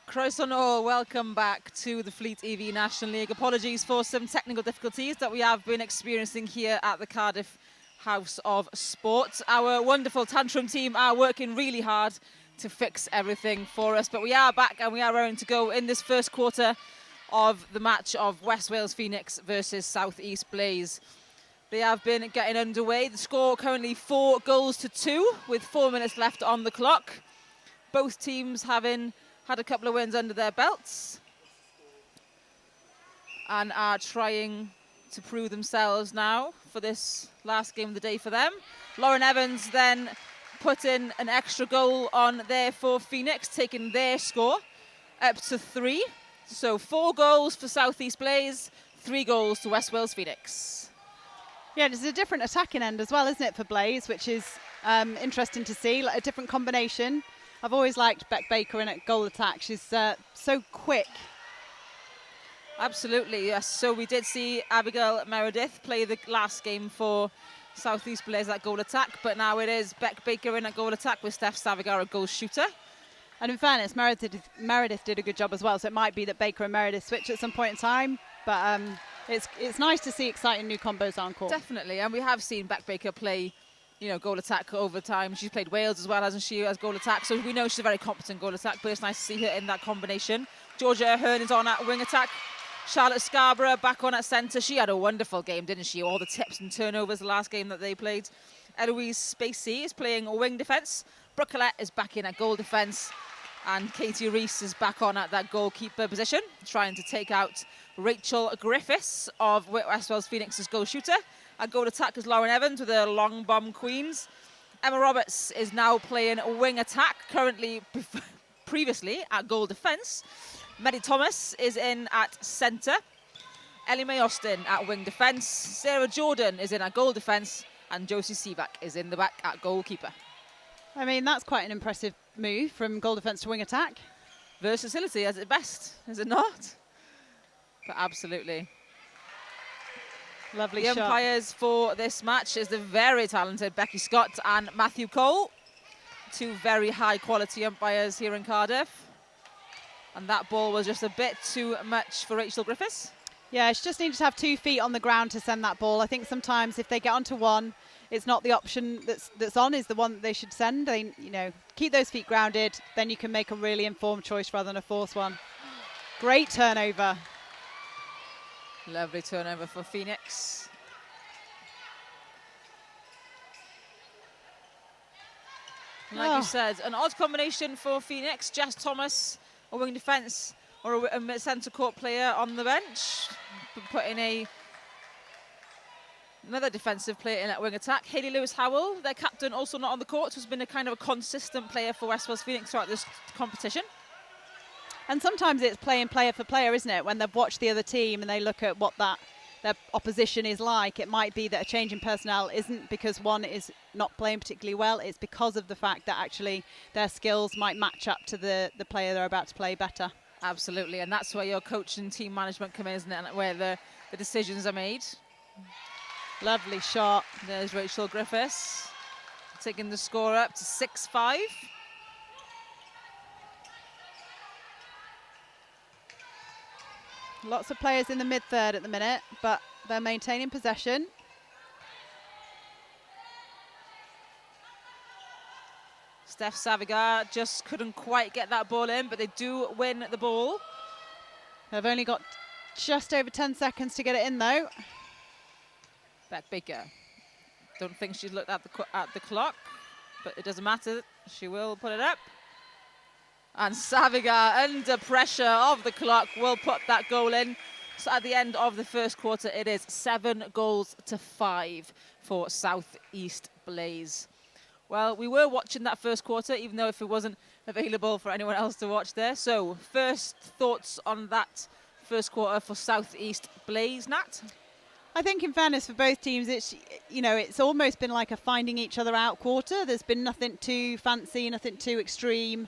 Croeso nôl, welcome back to the Fleet EV National League. Apologies for some technical difficulties that we have been experiencing here at the Cardiff House of Sport. Our wonderful Tantrum team are working really hard to fix everything for us, but we are back and we are ready to go in this first quarter of the match of West Wales Phoenix versus South East Blaze. They have been getting underway. The score currently 4-2 with 4 minutes left on the clock. Both teams having had a couple of wins under their belts and are trying to prove themselves now for this last game of the day for them. Lauren Evans then put in an extra goal on there for Phoenix, taking their score up to 3. So 4 goals for South East Blaze, 3 goals to West Wales Phoenix. Yeah, it's a different attacking end as well, isn't it, for Blaze, which is interesting to see, like a different combination. I've always liked Beck Baker in at goal attack. She's so quick. Absolutely, yes. So we did see Abigail Meredith play the last game for South East Blaze at goal attack, but now it is Beck Baker in at goal attack with Steph Savigar at goal shooter. And in fairness, Meredith did a good job as well, so it might be that Baker and Meredith switch at some point in time, but it's nice to see exciting new combos on court. Definitely, and we have seen Beck Baker play, goal attack over time. She's played Wales as well, hasn't she, as goal attack, so we know she's a very competent goal attack, but it's nice to see her in that combination. Georgia Ahern is on at wing attack. Charlotte Scarborough back on at centre. She had a wonderful game, didn't she? All the tips and turnovers the last game that they played. Eloise Spacey is playing wing defence. Brooke Collette is back in at goal defence. And Katie Reese is back on at that goalkeeper position, trying to take out Rachel Griffiths of West Wales Phoenix's goal shooter. At goal attack is Lauren Evans with her long bomb queens. Emma Roberts is now playing wing attack, previously at goal defence. Maddie Thomas is in at centre. Ellie Mae Austin at wing defence. Sarah Jordan is in at goal defence. And Josie Sivak is in the back at goalkeeper. I mean, that's quite an impressive move from goal defence to wing attack. Versatility at its best, is it not? But absolutely. Lovely shot. The umpires for this match is the very talented Becky Scott and Matthew Cole. 2 very high quality umpires here in Cardiff. And that ball was just a bit too much for Rachel Griffiths. Yeah, she just needed to have 2 feet on the ground to send that ball. I think sometimes if they get onto one, it's not the option that's on, is the one that they should send. They, keep those feet grounded, then you can make a really informed choice rather than a forced one. Great turnover. Lovely turnover for Phoenix. Like you said, an odd combination for Phoenix. Jess Thomas, a wing defence, or a centre court player on the bench. Putting another defensive player in at wing attack. Hayley Lewis-Howell, their captain, also not on the court, who's been a kind of a consistent player for West Wales Phoenix throughout this competition. And sometimes it's playing player for player, isn't it? When they've watched the other team and they look at what their opposition is like, it might be that a change in personnel isn't because one is not playing particularly well. It's because of the fact that actually their skills might match up to the player they're about to play better. Absolutely, and that's where your coach and team management come in, isn't it? Where the decisions are made. Lovely shot. There's Rachel Griffiths taking the score up to 6-5. Lots of players in the mid-third at the minute, but they're maintaining possession. Steph Savigar just couldn't quite get that ball in, but they do win the ball. They've only got just over 10 seconds to get it in, though. Beck Baker. Don't think she's looked at the clock, but it doesn't matter. She will put it up. And Savigar, under pressure of the clock, will put that goal in. So at the end of the first quarter, it is 7-5 for South East Blaze. Well, we were watching that first quarter, even though if it wasn't available for anyone else to watch there. So first thoughts on that first quarter for South East Blaze, Nat? I think in fairness for both teams, it's almost been like a finding each other out quarter. There's been nothing too fancy, nothing too extreme.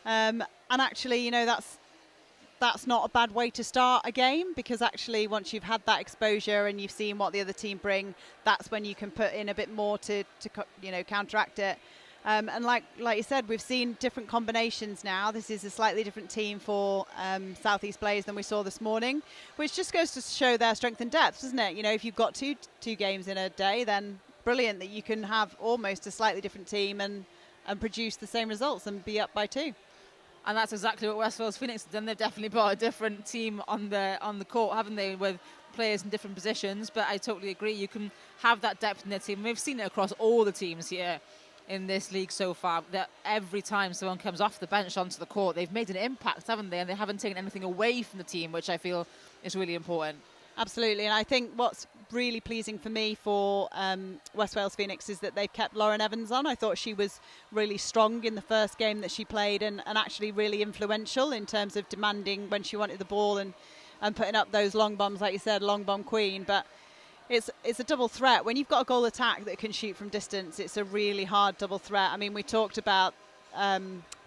And actually, that's not a bad way to start a game, because actually once you've had that exposure and you've seen what the other team bring, that's when you can put in a bit more to counteract it. And like you said, we've seen different combinations now. This is a slightly different team for South East Blaze than we saw this morning, which just goes to show their strength and depth, doesn't it? You know, if you've got two games in a day, then brilliant that you can have almost a slightly different team and produce the same results and be up by 2. And that's exactly what West Wales Phoenix have done. They've definitely brought a different team on the court, haven't they, with players in different positions. But I totally agree. You can have that depth in their team. We've seen it across all the teams here in this league so far, that every time someone comes off the bench onto the court, they've made an impact, haven't they? And they haven't taken anything away from the team, which I feel is really important. Absolutely, and I think what's really pleasing for me for West Wales Phoenix is that they've kept Lauren Evans on. I thought she was really strong in the first game that she played, and actually really influential in terms of demanding when she wanted the ball and putting up those long bombs, like you said, long bomb queen. But it's a double threat. When you've got a goal attack that can shoot from distance, it's a really hard double threat. I mean, we talked about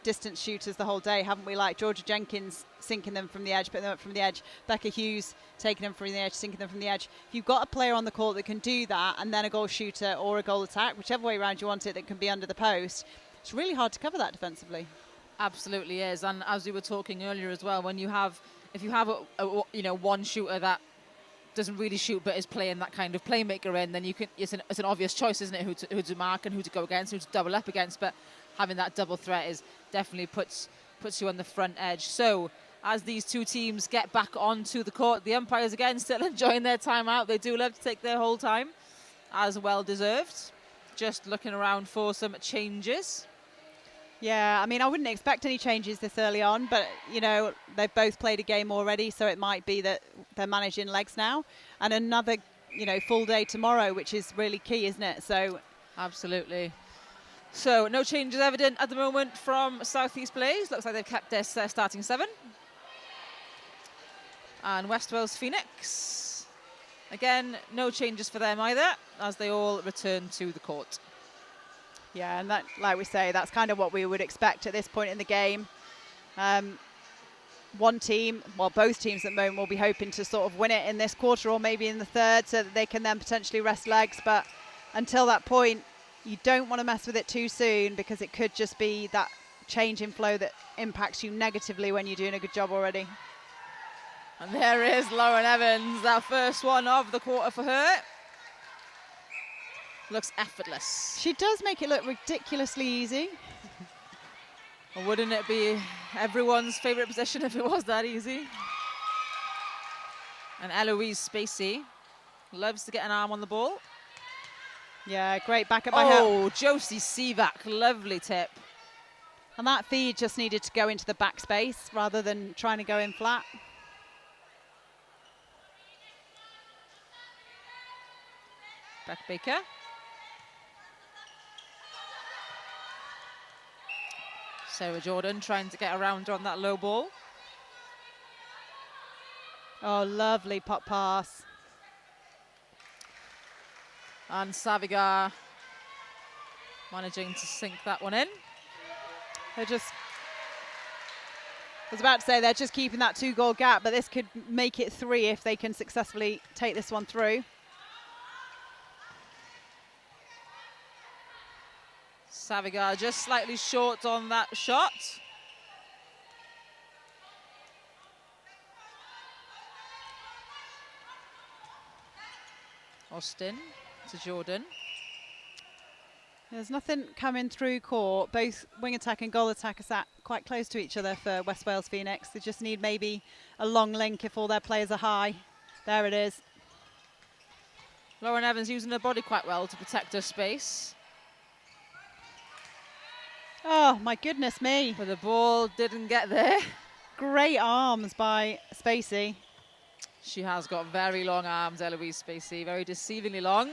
distance shooters the whole day, haven't we? Like Georgia Jenkins sinking them from the edge, putting them up from the edge. Becca Hughes taking them from the edge, sinking them from the edge. If you've got a player on the court that can do that, and then a goal shooter or a goal attack, whichever way around you want it, that can be under the post, it's really hard to cover that defensively. Absolutely is. And as we were talking earlier as well, if you have a one shooter that doesn't really shoot but is playing that kind of playmaker in, then you can. It's an obvious choice, isn't it? Who to mark and who to go against, who to double up against. But having that double threat is definitely puts you on the front edge. So as these two teams get back onto the court, the umpires again still enjoying their time out. They do love to take their whole time, as well deserved. Just looking around for some changes. Yeah, I mean, I wouldn't expect any changes this early on, but, you know, they've both played a game already, so it might be that they're managing legs now. And another, full day tomorrow, which is really key, isn't it? So absolutely. So no changes evident at the moment from South East Blaze. Looks like they've kept their starting 7. And West Wales Phoenix, again, no changes for them either, as they all return to the court. Yeah, and that, like we say, that's kind of what we would expect at this point in the game. One team, well, both teams at the moment will be hoping to sort of win it in this quarter or maybe in the third, so that they can then potentially rest legs. But until that point, you don't want to mess with it too soon, because it could just be that change in flow that impacts you negatively when you're doing a good job already. And there is Lauren Evans, that first one of the quarter for her. Looks effortless. She does make it look ridiculously easy. Well, wouldn't it be everyone's favourite position if it was that easy? And Eloise Spacey loves to get an arm on the ball. Yeah, great backup by her. Oh, Josie Sivak, lovely tip. And that feed just needed to go into the back space rather than trying to go in flat. Beck Baker. Sarah Jordan trying to get around on that low ball. Oh, lovely pop pass. And Savigar managing to sink that one in. I was about to say they're just keeping that 2-goal gap, but this could make it 3 if they can successfully take this one through. Savigar just slightly short on that shot. Austin to Jordan. There's nothing coming through court. Both wing attack and goal attack are sat quite close to each other for West Wales Phoenix. They just need maybe a long link if all their players are high. There it is. Lauren Evans using her body quite well to protect her space. Oh, my goodness me. But the ball didn't get there. Great arms by Spacey. She has got very long arms, Eloise Spacey, very deceivingly long.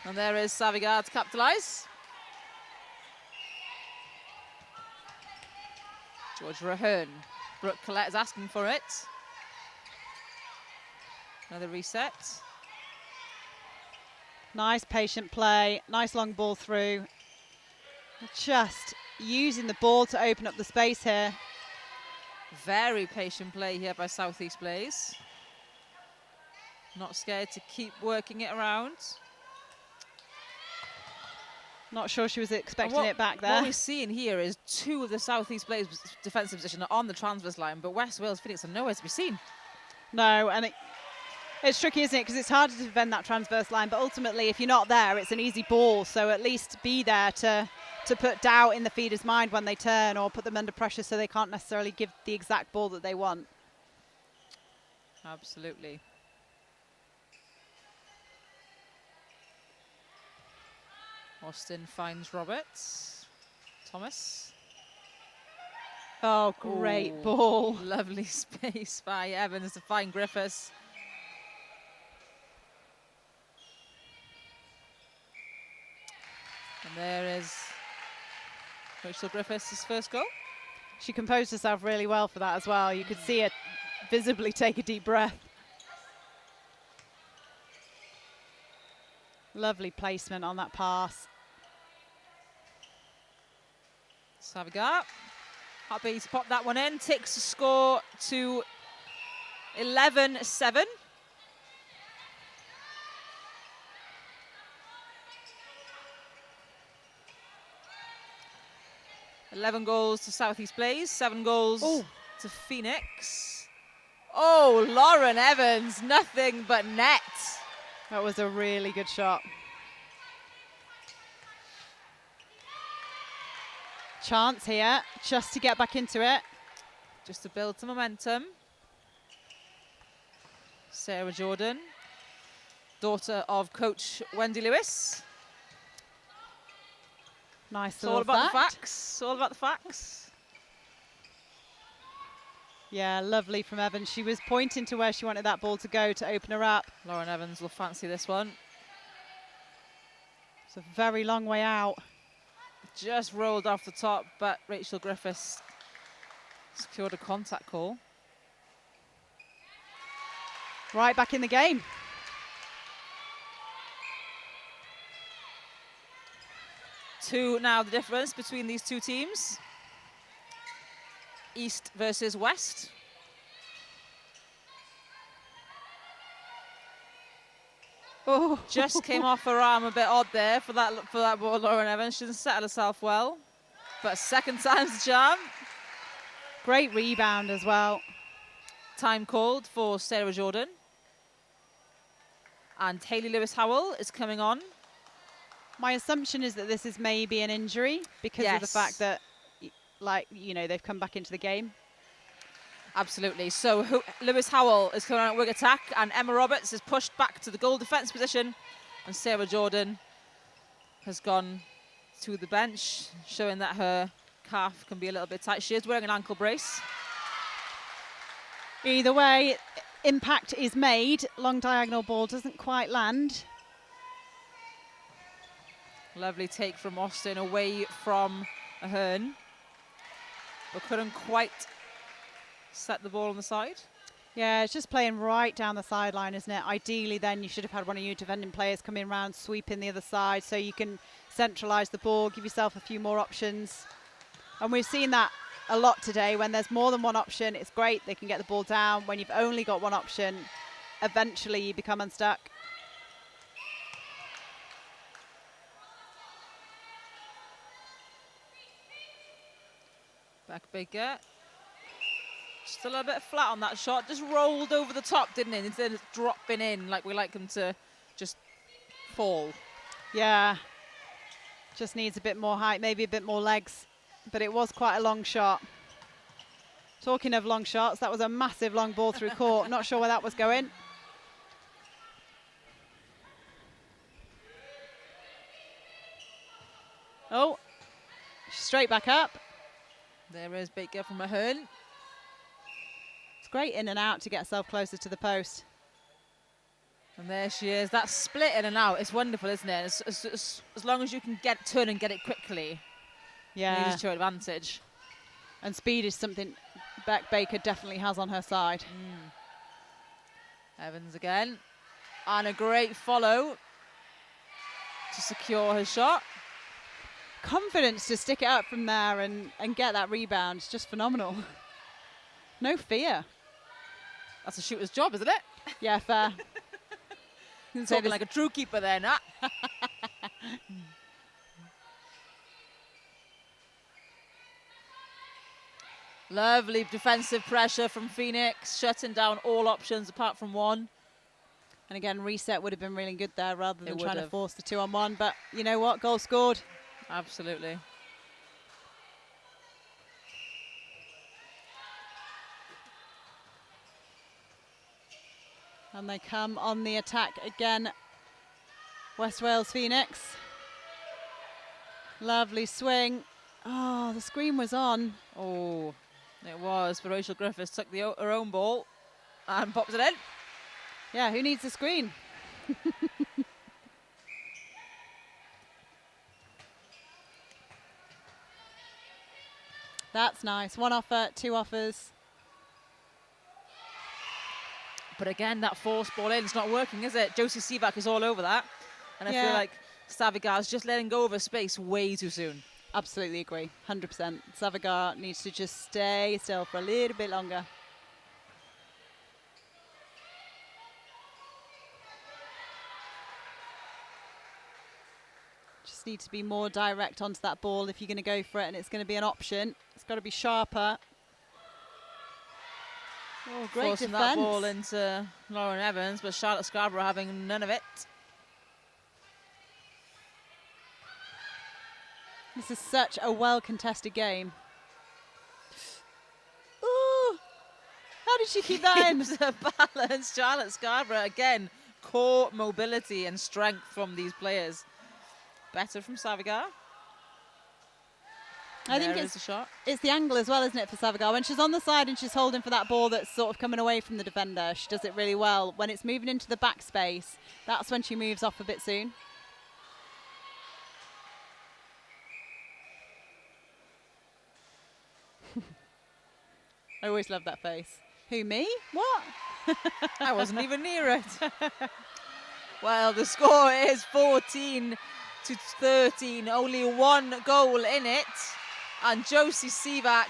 And there is Savigar to capitalise. Georgia Ahern. Brooke Collette is asking for it. Another reset. Nice patient play, nice long ball through. Just using the ball to open up the space here. Very patient play here by South East Blaze. Not scared to keep working it around. Not sure she was expecting What- it back What there. we're seeing here is two of the South East players' defensive position are on the transverse line, but West Wales Phoenix are nowhere to be seen. No, and it's tricky, isn't it? Because it's harder to defend that transverse line, but ultimately, if you're not there, it's an easy ball. So at least be there to put doubt in the feeder's mind when they turn, or put them under pressure so they can't necessarily give the exact ball that they want. Absolutely. Austin finds Roberts. Thomas. Oh, great Ooh, ball. Lovely space by Evans to find Griffiths. And there is Rachel Griffiths' first goal. She composed herself really well for that as well. You could see her visibly take a deep breath. Lovely placement on that pass. Savigar, happy to pop that one in. Takes the score to 11-7. Eleven goals to South East Blaze, 7 goals to Phoenix. Oh, Lauren Evans, nothing but net. That was a really good shot. Chance here, just to get back into it. Just to build some momentum. Sarah Jordan, daughter of coach Wendy Lewis. Nice It's all little about the fact. facts. It's all about the facts. Yeah, lovely from Evans. She was pointing to where she wanted that ball to go to open her up. Lauren Evans will fancy this one. It's a very long way out. Just rolled off the top, but Rachel Griffiths secured a contact call. Right back in the game. Two now the difference between these two teams. East versus West. Oh, Just came off her arm a bit odd there for that ball, Lauren Evans. She didn't settle herself well. But second time's the charm. great rebound as well. Time called for Sarah Jordan. And Hayley Lewis-Howell is coming on. My assumption is that this is maybe an injury because of the Yes. fact that, they've come back into the game. Absolutely. So Lewis-Howell is coming on at wing attack, and Emma Roberts is pushed back to the goal defence position, and Sarah Jordan has gone to the bench, showing that her calf can be a little bit tight. She is wearing an ankle brace. Either way, impact is made. Long diagonal ball doesn't quite land. Lovely take from Austin away from Ahern, but couldn't quite set the ball on the side. Yeah, it's just playing right down the sideline, isn't it? Ideally, then you should have had one of your defending players coming around, sweeping the other side, so you can centralise the ball, give yourself a few more options. And we've seen that a lot today. When there's more than one option, it's great. They can get the ball down. When you've only got one option, eventually you become unstuck. Back Baker. Still a bit flat on that shot. Just rolled over the top, didn't it? Instead of dropping in like we like them to just fall. Yeah, just needs a bit more height, maybe a bit more legs. But it was quite a long shot. Talking of long shots, that was a massive long ball through court. Not sure where that was going. Oh, straight back up. There is Baker from Ahern. It's great in and out to get herself closer to the post. And there she is. That split in and out. It's wonderful, isn't it? As long as you can turn and get it quickly. Yeah. Use to your advantage. And speed is something Beck Baker definitely has on her side. Evans again. And a great follow to secure her shot. Confidence to stick it up from there and get that rebound. It's just phenomenal. No fear. That's a shooter's job, isn't it? Yeah, fair. Talking like a true keeper there, Nat. Lovely defensive pressure from Phoenix, shutting down all options apart from one. And again, reset would have been really good there rather than It trying would to have. force the 2-on-1. But you know what? Goal scored. Absolutely. And they come on the attack again. West Wales Phoenix. Lovely swing. Oh, the screen was on. Oh, it was. But Rachel Griffiths took her own ball and popped it in. Yeah, who needs a screen? That's nice. 1 offer, 2 offers. But again, that forced ball in, it's not working, is it? Josie Sivak is all over that. And I feel like Savigar's just letting go of her space way too soon. Absolutely agree. 100%. Savigar needs to just stay still for a little bit longer. Just need to be more direct onto that ball if you're going to go for it, and it's going to be an option. It's got to be sharper. Oh, great Forcing defense. that ball into Lauren Evans, but Charlotte Scarborough having none of it. This is such a well-contested game. Ooh! How did she keep that in? Keeps her balance. Charlotte Scarborough, again, core mobility and strength from these players. Better from Savigar. I think it's the angle as well, isn't it, for Savigar? When she's on the side and she's holding for that ball that's sort of coming away from the defender, she does it really well. When it's moving into the back space, that's when she moves off a bit soon. I always love that face. Who, me? What? I wasn't even near it. Well, the score is 14-13. Only 1 goal in it. And Josie Sivak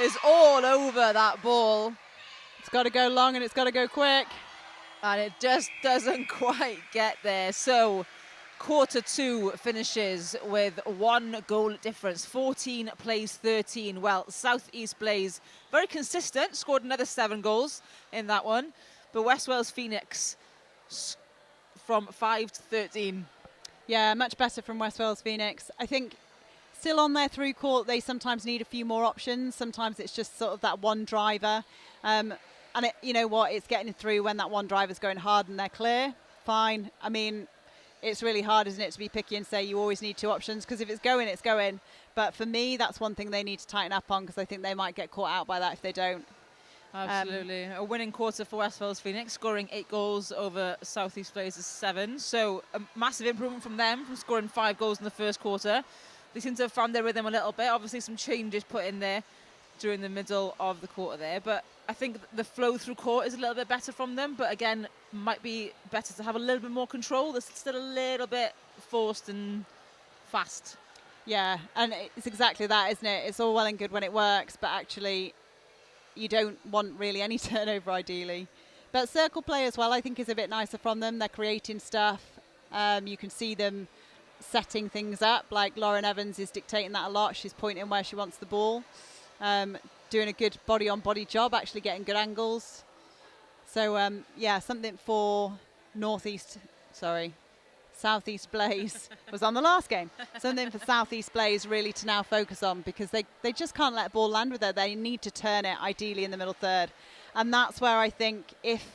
is all over that ball. It's got to go long and it's got to go quick. And it just doesn't quite get there. So quarter 2 finishes with 1 goal difference. 14 plays 13. Well, Southeast Blaze, very consistent, scored another 7 goals in that one. But West Wales Phoenix from 5 to 13. Yeah, much better from West Wales Phoenix. I think still on their through court, they sometimes need a few more options. Sometimes it's just sort of that one driver. And you know what, it's getting through when that one driver's going hard and they're clear. Fine. I mean, it's really hard, isn't it, to be picky and say you always need 2 options, because if it's going, it's going. But for me, that's one thing they need to tighten up on, because I think they might get caught out by that if they don't. Absolutely. A winning quarter for West Wales Phoenix, scoring 8 goals over Southeast Blazers 7. So a massive improvement from them, from scoring 5 goals in the first quarter. They seem to have found their rhythm a little bit. Obviously, some changes put in there during the middle of the quarter there. But I think the flow through court is a little bit better from them. But again, might be better to have a little bit more control. There's still a little bit forced and fast. Yeah, and it's exactly that, isn't it? It's all well and good when it works, but actually you don't want really any turnover ideally. But circle play as well, I think, is a bit nicer from them. They're creating stuff. You can see them setting things up, like Lauren Evans is dictating that a lot. She's pointing where she wants the ball, doing a good body-on-body job, actually getting good angles. So, yeah, something for Southeast Blaze was on the last game. Something for Southeast Blaze really to now focus on, because they just can't let a ball land with her. They need to turn it, ideally, in the middle third. And that's where I think if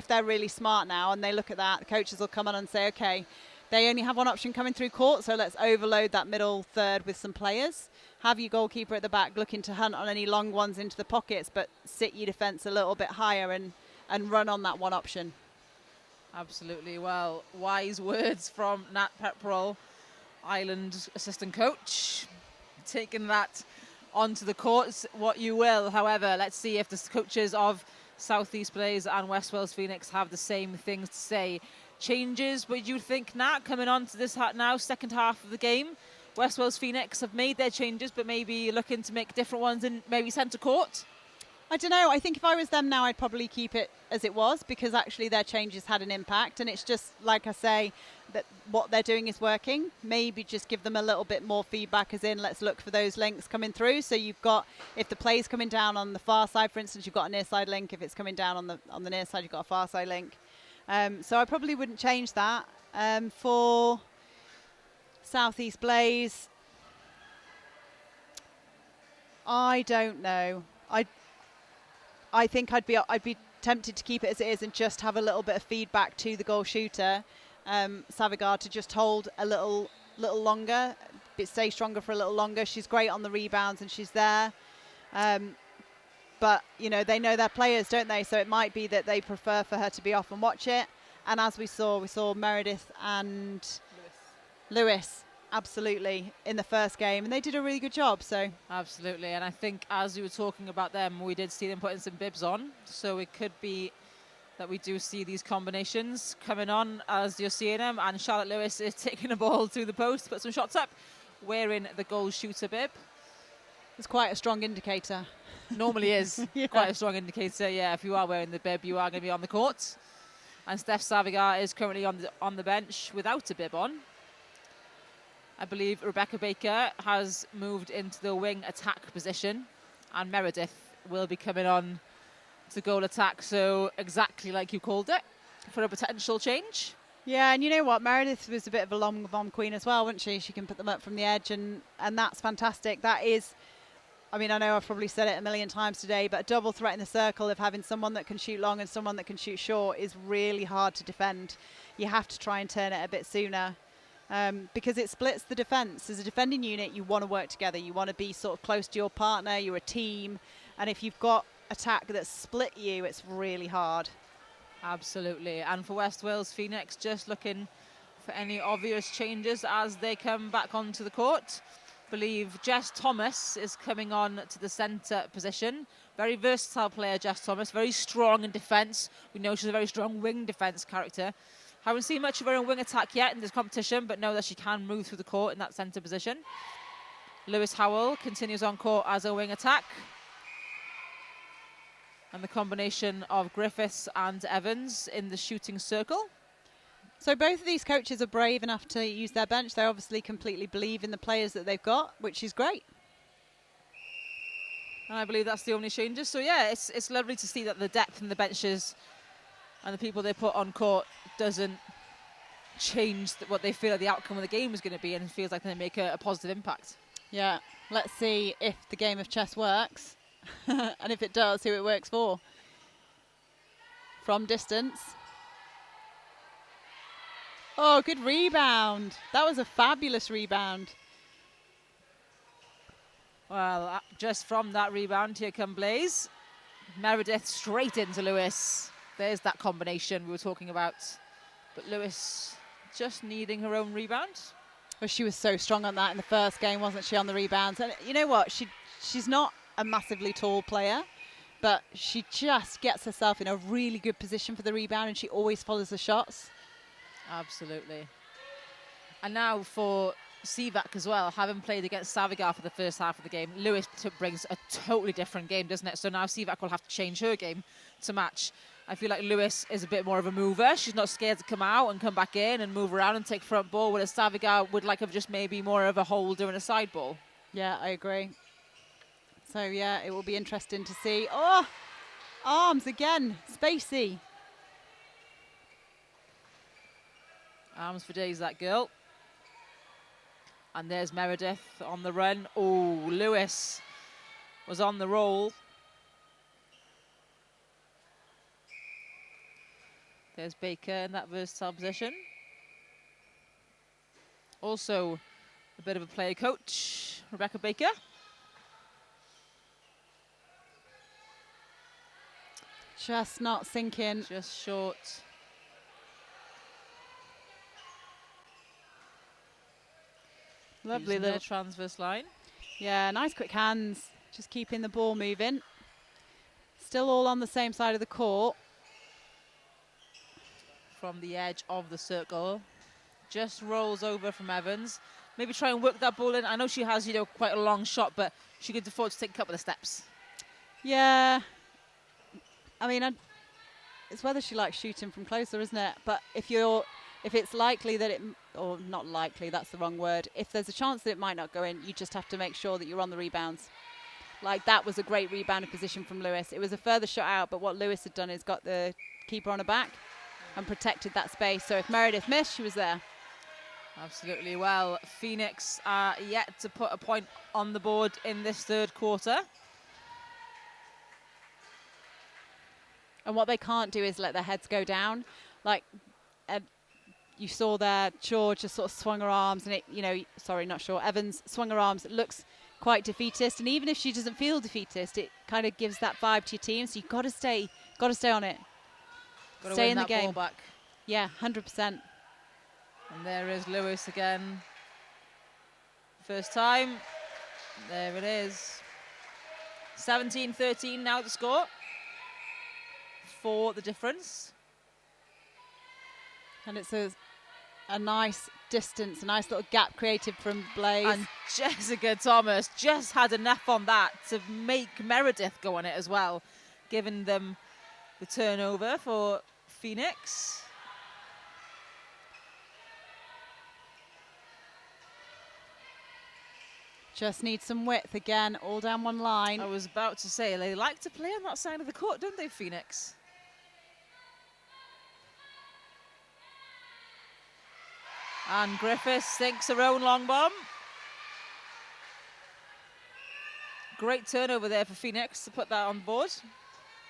they're really smart now and they look at that, the coaches will come on and say, okay, they only have one option coming through court, so let's overload that middle third with some players. Have your goalkeeper at the back looking to hunt on any long ones into the pockets, but sit your defence a little bit higher and run on that one option. Absolutely. Well, wise words from Nat Pepperell, Ireland assistant coach. Taking that onto the courts, what you will. However, let's see if the coaches of Southeast Blaze and West Wales Phoenix have the same things to say. Changes, but you think, Nat, coming on to this now, second half of the game, West Wales Phoenix have made their changes, but maybe looking to make different ones in maybe centre court? I don't know. I think if I was them now, I'd probably keep it as it was, because actually their changes had an impact. And it's just, like I say, that what they're doing is working. Maybe just give them a little bit more feedback, as in let's look for those links coming through. So you've got, if the play's coming down on the far side, for instance, you've got a near side link. If it's coming down on the near side, you've got a far side link. So I probably wouldn't change that. For Southeast Blaze, I don't know. I think I'd be tempted to keep it as it is and just have a little bit of feedback to the goal shooter, Savigar, to just hold a little longer, stay stronger for a little longer. She's great on the rebounds and she's there, but you know, they know their players, don't they? So it might be that they prefer for her to be off and watch it. And as we saw Meredith and Lewis absolutely in the first game, and they did a really good job. So absolutely, and I think as you were talking about them, we did see them putting some bibs on, so it could be that we do see these combinations coming on as you're seeing them. And Charlotte Lewis is taking the ball to the post, put some shots up, wearing the goal shooter bib. It's quite a strong indicator. Normally is. Yeah. Quite a strong indicator. Yeah, if you are wearing the bib, you are going to be on the court. And Steph Savigar is currently on the bench without a bib on. I believe Rebecca Baker has moved into the wing attack position, and Meredith will be coming on to goal attack. So exactly like you called it, for a potential change. Yeah, and you know what? Meredith was a bit of a long bomb queen as well, wasn't she? She can put them up from the edge, and that's fantastic. That is, I mean, I know I've probably said it a million times today, but a double threat in the circle of having someone that can shoot long and someone that can shoot short is really hard to defend. You have to try and turn it a bit sooner. Because it splits the defence. As a defending unit, you want to work together. You want to be sort of close to your partner. You're a team. And if you've got attack that's split you, it's really hard. Absolutely. And for West Wales Phoenix, just looking for any obvious changes as they come back onto the court. I believe Jess Thomas is coming on to the centre position. Very versatile player, Jess Thomas. Very strong in defence. We know she's a very strong wing defence character. Haven't seen much of her in wing attack yet in this competition, but know that she can move through the court in that centre position. Lewis Howell continues on court as a wing attack. And the combination of Griffiths and Evans in the shooting circle. So both of these coaches are brave enough to use their bench. They obviously completely believe in the players that they've got, which is great. And I believe that's the only changes. So yeah, it's lovely to see that the depth in the benches and the people they put on court doesn't change what they feel like the outcome of the game is going to be, and it feels like they make a positive impact. Yeah, let's see if the game of chess works. And if it does, who it works for. From distance. Oh, good rebound. That was a fabulous rebound. Well, just from that rebound, here come Blaze. Meredith straight into Lewis. There's that combination we were talking about. But Lewis just needing her own rebound. Well, she was so strong on that in the first game, wasn't she, on the rebounds? And you know what? She's not a massively tall player, but she just gets herself in a really good position for the rebound, and she always follows the shots. Absolutely. And now for Sivak as well, having played against Savigar for the first half of the game, Lewis brings a totally different game, doesn't it? So now Sivak will have to change her game to match. I feel like Lewis is a bit more of a mover. She's not scared to come out and come back in and move around and take front ball, whereas Savigar would like have just maybe more of a holder and a side ball. Yeah, I agree. So, yeah, it will be interesting to see. Oh, arms again. Spacey. Arms for days, that girl. And there's Meredith on the run. Oh, Lewis was on the roll. There's Baker in that versatile position. Also, a bit of a player coach, Rebecca Baker. Just not sinking. Just short. Lovely Using little their transverse line. Yeah, nice quick hands. Just keeping the ball moving. Still all on the same side of the court. From the edge of the circle. Just rolls over from Evans. Maybe try and work that ball in. I know she has, quite a long shot, but she could afford to take a couple of steps. Yeah, I mean, it's whether she likes shooting from closer, isn't it? But if it's likely that or not likely, that's the wrong word. If there's a chance that it might not go in, you just have to make sure that you're on the rebounds. Like, that was a great rebounding position from Lewis. It was a further shot out, but what Lewis had done is got the keeper on her back and protected that space. So if Meredith missed, she was there. Absolutely. Well, Phoenix are yet to put a point on the board in this third quarter. And what they can't do is let their heads go down. Like, you saw there, Shaw just sort of swung her arms, and Evans swung her arms. It looks quite defeatist, and even if she doesn't feel defeatist, it kind of gives that vibe to your team. So you've got to stay on it. Got to stay win in the that game. ball back. Yeah, 100%. And there is Lewis again. First time. There it is. 17-13 now the score. For the difference. And it's a nice distance, a nice little gap created from Blaze. And Jessica Thomas just had enough on that to make Meredith go on it as well, giving them the turnover for Phoenix. Just need some width again, all down one line. I was about to say, they like to play on that side of the court, don't they, Phoenix? And Griffiths sinks her own long bomb. Great turnover there for Phoenix to put that on board.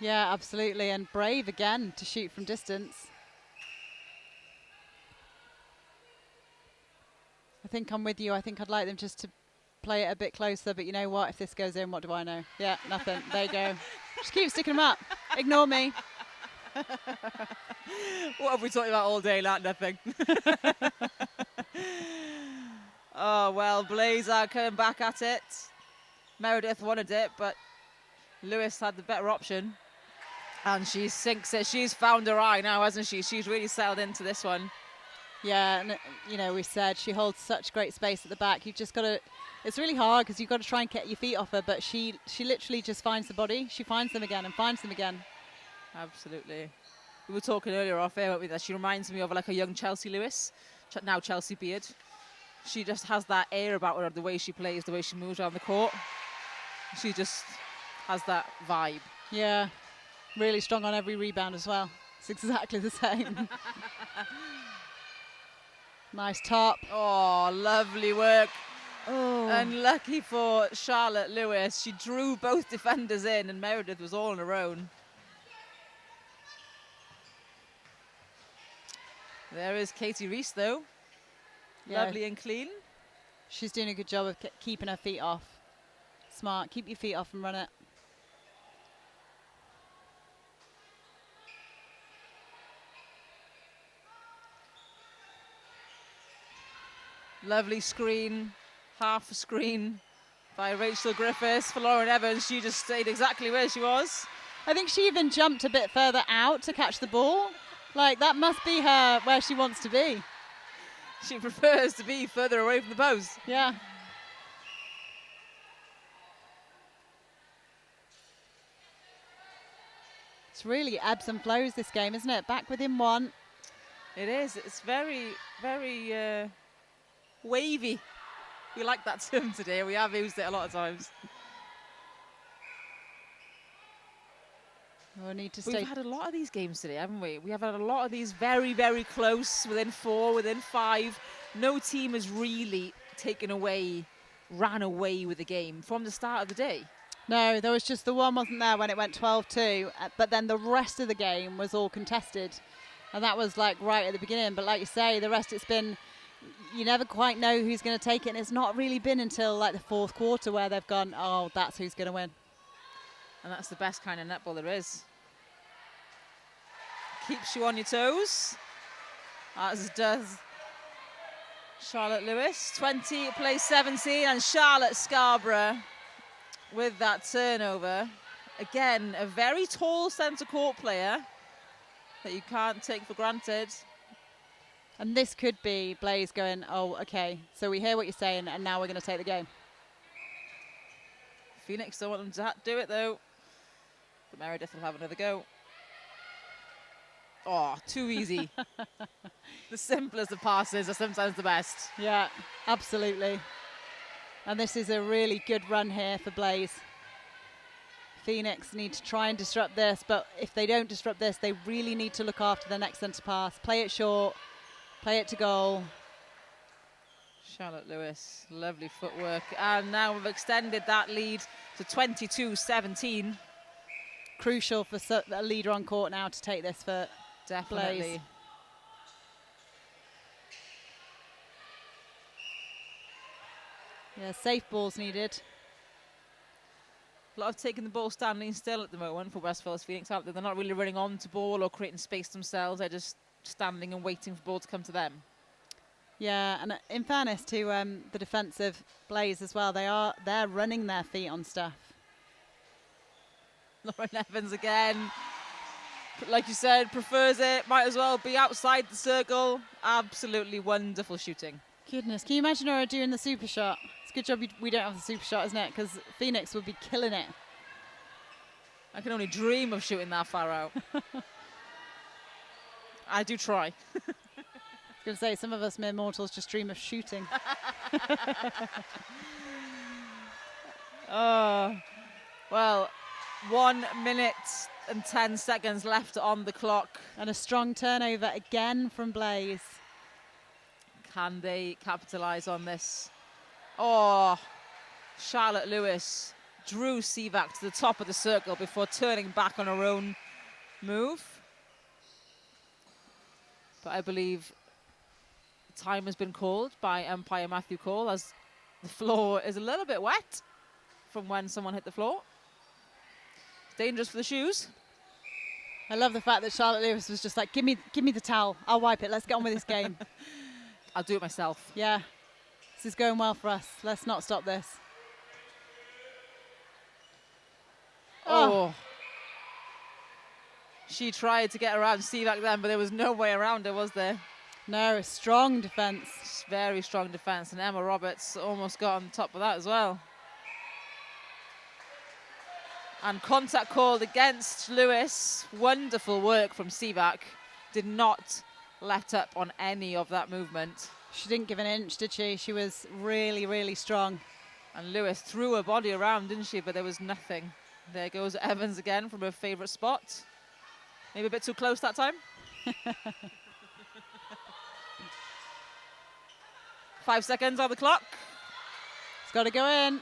Yeah, absolutely. And brave again to shoot from distance. I think I'm with you. I think I'd like them just to play it a bit closer. But you know what? If this goes in, what do I know? Yeah, nothing. There you go. Just keep sticking them up. Ignore me. What have we talked about all day? Nothing. Oh, well, Blaze are coming back at it. Meredith wanted it, but Lewis had the better option. And she sinks it. She's found her eye now, hasn't she? She's really settled into this one. Yeah, and we said she holds such great space at the back. You've just got to, it's really hard because you've got to try and get your feet off her, but she literally just finds the body. She finds them again and finds them again. Absolutely. We were talking earlier off air, weren't we, that she reminds me of like a young Chelsea Lewis, now Chelsea Beard. She just has that air about her, the way she plays, the way she moves around the court. She just has that vibe. Yeah, really strong on every rebound as well. It's exactly the same. Nice top. Oh, lovely work. Oh. Unlucky for Charlotte Lewis. She drew both defenders in and Meredith was all on her own. There is Katie Reese, though. Yeah. Lovely and clean. She's doing a good job of keeping her feet off. Smart. Keep your feet off and run it. Lovely screen, half a screen by Rachel Griffiths for Lauren Evans. She just stayed exactly where she was. I think she even jumped a bit further out to catch the ball. Like, that must be her where she wants to be. She prefers to be further away from the post. Yeah. It's really ebbs and flows, this game, isn't it? Back within one. It is. It's very, very wavy. We like that term today. We have used it a lot of times. We'll need to stay. We've had a lot of these games today, haven't we? We have had a lot of these very, very close, within 4, within 5. No team has really ran away with the game from the start of the day. No, there was just the one wasn't there when it went 12-2, but then the rest of the game was all contested. And that was like right at the beginning. But like you say, the rest it's been, you never quite know who's going to take it. And it's not really been until like the fourth quarter where they've gone, oh, that's who's going to win. And that's the best kind of netball there is. Keeps you on your toes, as does Charlotte Lewis. 20 plays 17, and Charlotte Scarborough with that turnover. Again, a very tall centre court player that you can't take for granted. And this could be Blaze going, oh, okay, so we hear what you're saying, and now we're going to take the game. Phoenix don't want them to do it, though. But Meredith will have another go. Oh, too easy. The simplest of passes are sometimes the best. Yeah, absolutely. And this is a really good run here for Blaze. Phoenix need to try and disrupt this, but if they don't disrupt this, they really need to look after their next centre pass. Play it short, play it to goal. Charlotte Lewis, lovely footwork. And now we've extended that lead to 22-17. Crucial for a leader on court now to take this for Definitely. Blaze. Yeah, safe balls needed. A lot of taking the ball standing still at the moment for West Wales Phoenix, aren't they? They're not really running on to ball or creating space themselves. They're just standing and waiting for ball to come to them. Yeah, and in fairness to the defensive Blaze as well, they're running their feet on stuff. Lauren Evans again. Like you said, prefers it. Might as well be outside the circle. Absolutely wonderful shooting. Goodness, can you imagine her doing the super shot? It's a good job we don't have the super shot, isn't it? Because Phoenix would be killing it. I can only dream of shooting that far out. I do try. I was going to say, some of us mere mortals just dream of shooting. Oh, well, 1 minute and 10 seconds left on the clock. And a strong turnover again from Blaze. Can they capitalise on this? Oh, Charlotte Lewis drew Sivak to the top of the circle before turning back on her own move. But I believe time has been called by umpire Matthew Cole, as the floor is a little bit wet from when someone hit the floor. Dangerous for the shoes. I love the fact that Charlotte Lewis was just like, give me the towel. I'll wipe it. Let's get on with this game. I'll do it myself. Yeah, this is going well for us. Let's not stop this. Oh. She tried to get around Sivak then, but there was no way around her, was there? No, a strong defence. Very strong defence, and Emma Roberts almost got on top of that as well. And contact called against Lewis. Wonderful work from Sivak. Did not let up on any of that movement. She didn't give an inch, did she? She was really, really strong. And Lewis threw her body around, didn't she? But there was nothing. There goes Evans again from her favourite spot. Maybe a bit too close that time. 5 seconds on the clock. It's got to go in.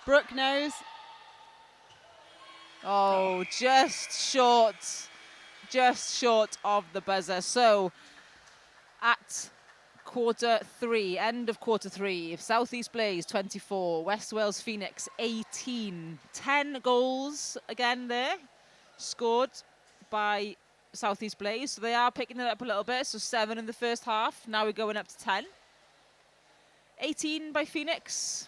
Brooke knows. Oh, just short of the buzzer. So at quarter three, end of quarter three, South East Blaze 24, West Wales Phoenix 18. 10 goals again there, scored by South East Blaze. So they are picking it up a little bit. So 7 in the first half. Now we're going up to 10. 18 by Phoenix.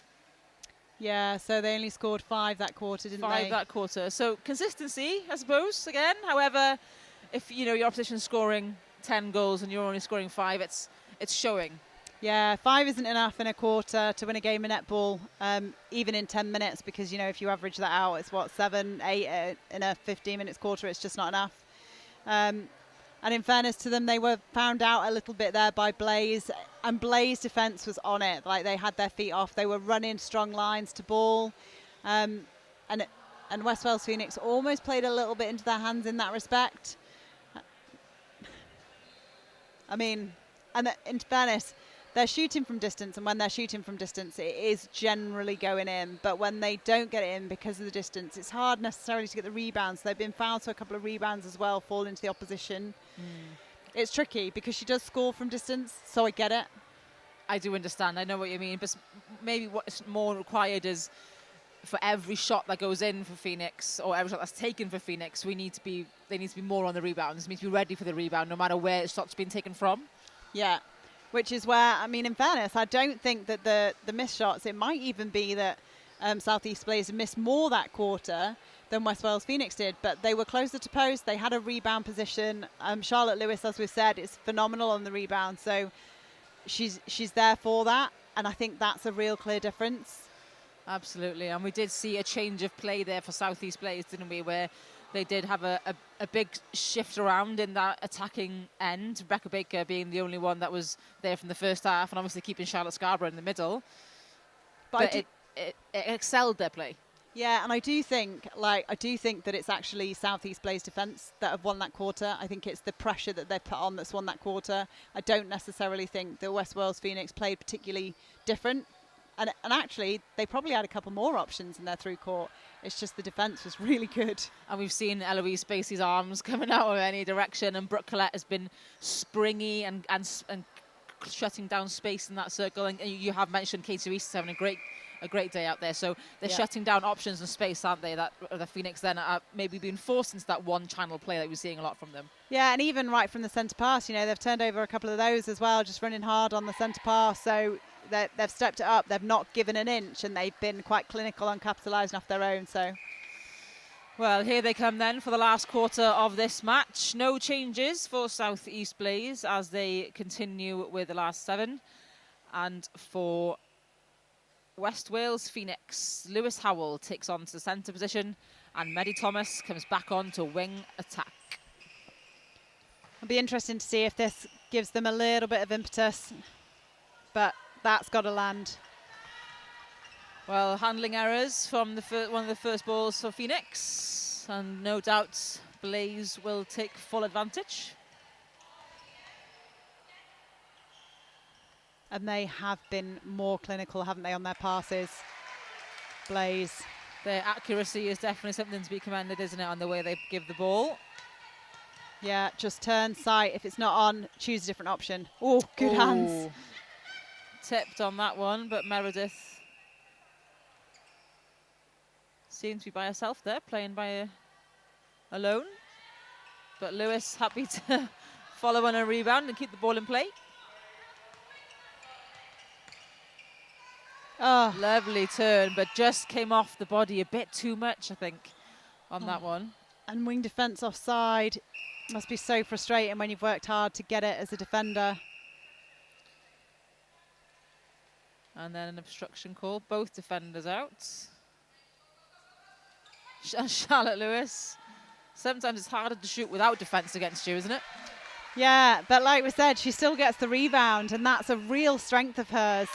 Yeah, so they only scored 5 that quarter, didn't they? 5 that quarter. So consistency, I suppose, again. However, if you know your opposition's scoring 10 goals and you're only scoring 5, it's showing. Yeah, 5 isn't enough in a quarter to win a game of netball, even in 10 minutes, because, you know, if you average that out, it's what, 7, 8 in a 15 minutes quarter, it's just not enough. And in fairness to them, they were found out a little bit there by Blaze, and Blaze defence was on it. Like, they had their feet off. They were running strong lines to ball. And West Wales Phoenix almost played a little bit into their hands in that respect. I mean, and in fairness, they're shooting from distance, and when they're shooting from distance, it is generally going in. But when they don't get it in because of the distance, it's hard necessarily to get the rebounds. They've been fouled, so a couple of rebounds as well fall into the opposition. It's tricky because she does score from distance, so I get it. I do understand. I know what you mean. But maybe what's more required is for every shot that goes in for Phoenix, or every shot that's taken for Phoenix, they need to be more on the rebounds. They need to be ready for the rebound, no matter where the shot's been taken from. Yeah. Which is where, I mean, in fairness, I don't think that the missed shots, it might even be that South East Blaze missed more that quarter than West Wales Phoenix did, but they were closer to post. They had a rebound position. Charlotte Lewis, as we've said, is phenomenal on the rebound, so she's there for that, and I think that's a real clear difference. Absolutely, and we did see a change of play there for South East Blaze, didn't we, where they did have a big shift around in that attacking end. Rebecca Baker being the only one that was there from the first half, and obviously keeping Charlotte Scarborough in the middle. But it excelled their play. Yeah, and I do think that it's actually South East Blaze defence that have won that quarter. I think it's the pressure that they put on that's won that quarter. I don't necessarily think that West Wales Phoenix played particularly different. And actually, they probably had a couple more options in their through court. It's just the defence was really good. And we've seen Eloise Spacey's arms coming out of any direction, and Brooke Collette has been springy and shutting down space in that circle. And you have mentioned Katie Reese having a great day out there. So they're shutting down options and space, aren't they? That the Phoenix then are maybe being forced into that one channel play that we're seeing a lot from them. Yeah, and even right from the centre pass, you know, they've turned over a couple of those as well, just running hard on the centre pass. So they've stepped it up. They've not given an inch, and they've been quite clinical and capitalising off their own. So, well, here they come then for the last quarter of this match. No changes for South East Blaze as they continue with the last 7. And for West Wales Phoenix, Lewis Howell takes on to the centre position, and Medi Thomas comes back on to wing attack. It'll be interesting to see if this gives them a little bit of impetus, but that's got to land. Well, handling errors from one of the first balls for Phoenix, and no doubt Blaze will take full advantage. And they have been more clinical, haven't they, on their passes? Blaze. Their accuracy is definitely something to be commended, isn't it, on the way they give the ball. Yeah, just turn, sight. If it's not on, choose a different option. Oh, good hands. Tipped on that one, but Meredith seems to be by herself there, playing alone. But Lewis happy to follow on a rebound and keep the ball in play. Oh, lovely turn, but just came off the body a bit too much, I think, on that one. And wing defence offside. Must be so frustrating when you've worked hard to get it as a defender. And then an obstruction call, both defenders out. Charlotte Lewis. Sometimes it's harder to shoot without defence against you, isn't it? Yeah, but like we said, she still gets the rebound, and that's a real strength of hers.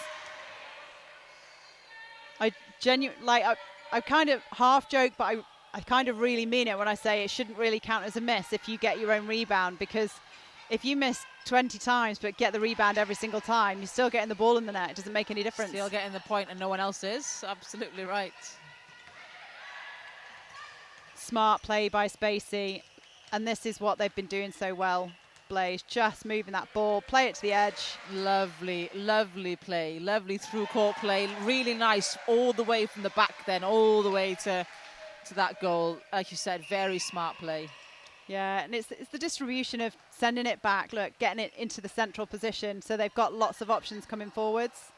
I kind of half joke, but I kind of really mean it when I say it shouldn't really count as a miss if you get your own rebound, because if you miss 20 times but get the rebound every single time, you're still getting the ball in the net. It doesn't make any difference. Still getting the point and no one else is. Absolutely right. Smart play by Spacey, and this is what they've been doing so well. Blaze just moving that ball, play it to the edge. Lovely, lovely play, lovely through court play. Really nice all the way from the back then, all the way to that goal. Like you said, very smart play. Yeah, and it's the distribution of sending it back, look, getting it into the central position, so they've got lots of options coming forwards.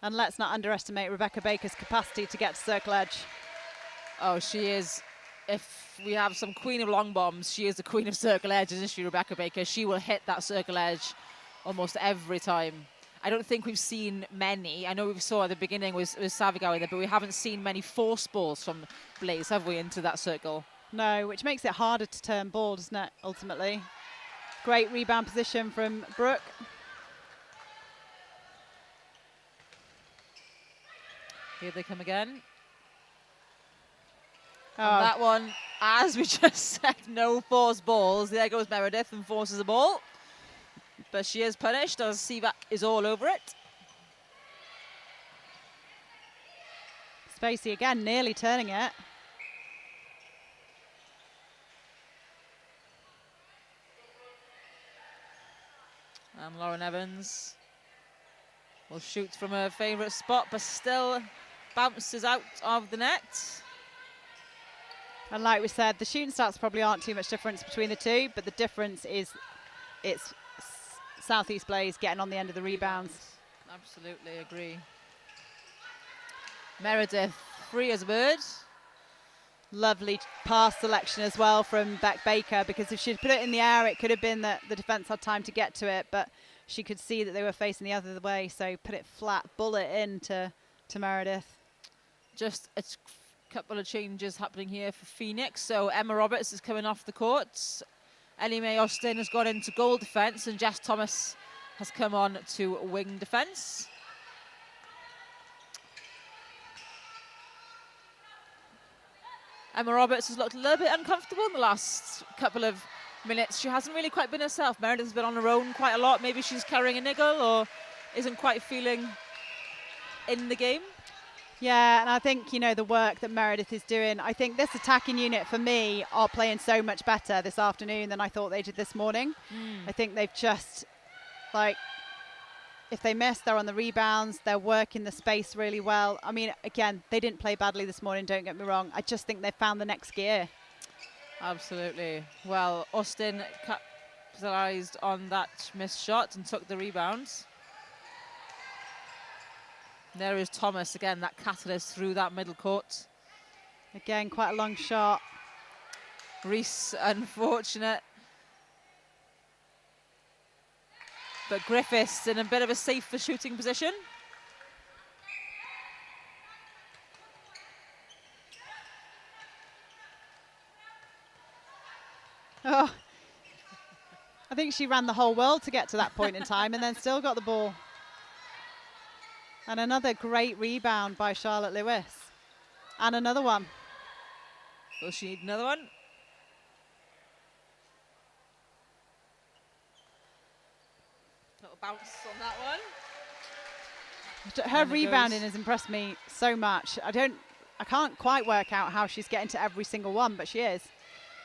And let's not underestimate Rebecca Baker's capacity to get to circle edge. Oh, she is. If we have some queen of long bombs, she is the queen of circle edge, isn't she, Rebecca Baker? She will hit that circle edge almost every time. I don't think we've seen many. I know we saw at the beginning with Savigawa there, but we haven't seen many force balls from Blaze, have we, into that circle? No, which makes it harder to turn ball, doesn't it, ultimately? Great rebound position from Brooke. Here they come again. Oh. And that one, as we just said, no force balls. There goes Meredith and forces a ball. But she is punished as Sivak is all over it. Spacey again, nearly turning it. And Lauren Evans will shoot from her favourite spot, but still bounces out of the net. And like we said, the shooting stats probably aren't too much difference between the two, but the difference is it's South East Blaze getting on the end of the rebounds. Absolutely agree. Meredith, free as a bird. Lovely pass selection as well from Beck Baker, because if she'd put it in the air, it could have been that the defence had time to get to it, but she could see that they were facing the other way, so put it flat, bullet in to Meredith. Just a couple of changes happening here for Phoenix. So Emma Roberts is coming off the court. Ellie Mae Austin has gone into goal defence, and Jess Thomas has come on to wing defence. Emma Roberts has looked a little bit uncomfortable in the last couple of minutes. She hasn't really quite been herself. Meredith has been on her own quite a lot. Maybe she's carrying a niggle or isn't quite feeling in the game. Yeah, and I think, you know, the work that Meredith is doing, I think this attacking unit for me are playing so much better this afternoon than I thought they did this morning. I think they've just, like, if they miss, they're on the rebounds, they're working the space really well. I mean, again, they didn't play badly this morning, don't get me wrong. I just think they've found the next gear. Absolutely. Well, Austin capitalised on that missed shot and took the rebounds. There is Thomas, again, that catalyst through that middle court. Again, quite a long shot. Reese, unfortunate. But Griffiths in a bit of a safer shooting position. Oh, I think she ran the whole world to get to that point in time and then still got the ball. And another great rebound by Charlotte Lewis. And another one. Will she need another one? Little bounce on that one. Her rebounding has impressed me so much. I can't quite work out how she's getting to every single one, but she is.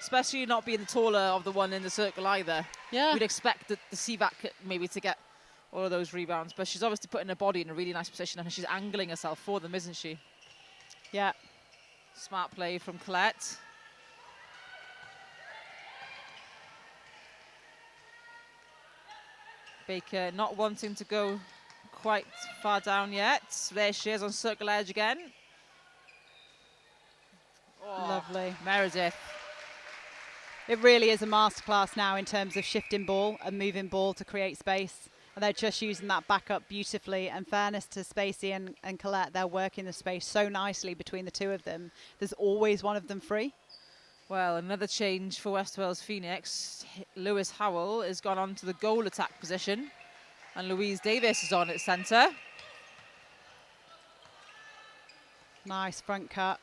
Especially not being the taller of the one in the circle either. Yeah. We'd expect the CVAC maybe to get all of those rebounds, but she's obviously putting her body in a really nice position and she's angling herself for them, isn't she? Yeah. Smart play from Colette. Baker not wanting to go quite far down yet. There she is on circle edge again. Oh, lovely. Meredith. It really is a masterclass now in terms of shifting ball and moving ball to create space. And they're just using that backup beautifully. And fairness to Spacey and Colette, they're working the space so nicely between the two of them. There's always one of them free. Well, another change for West Wales Phoenix. Lewis Howell has gone on to the goal attack position. And Louise Davis is on at centre. Nice front cut.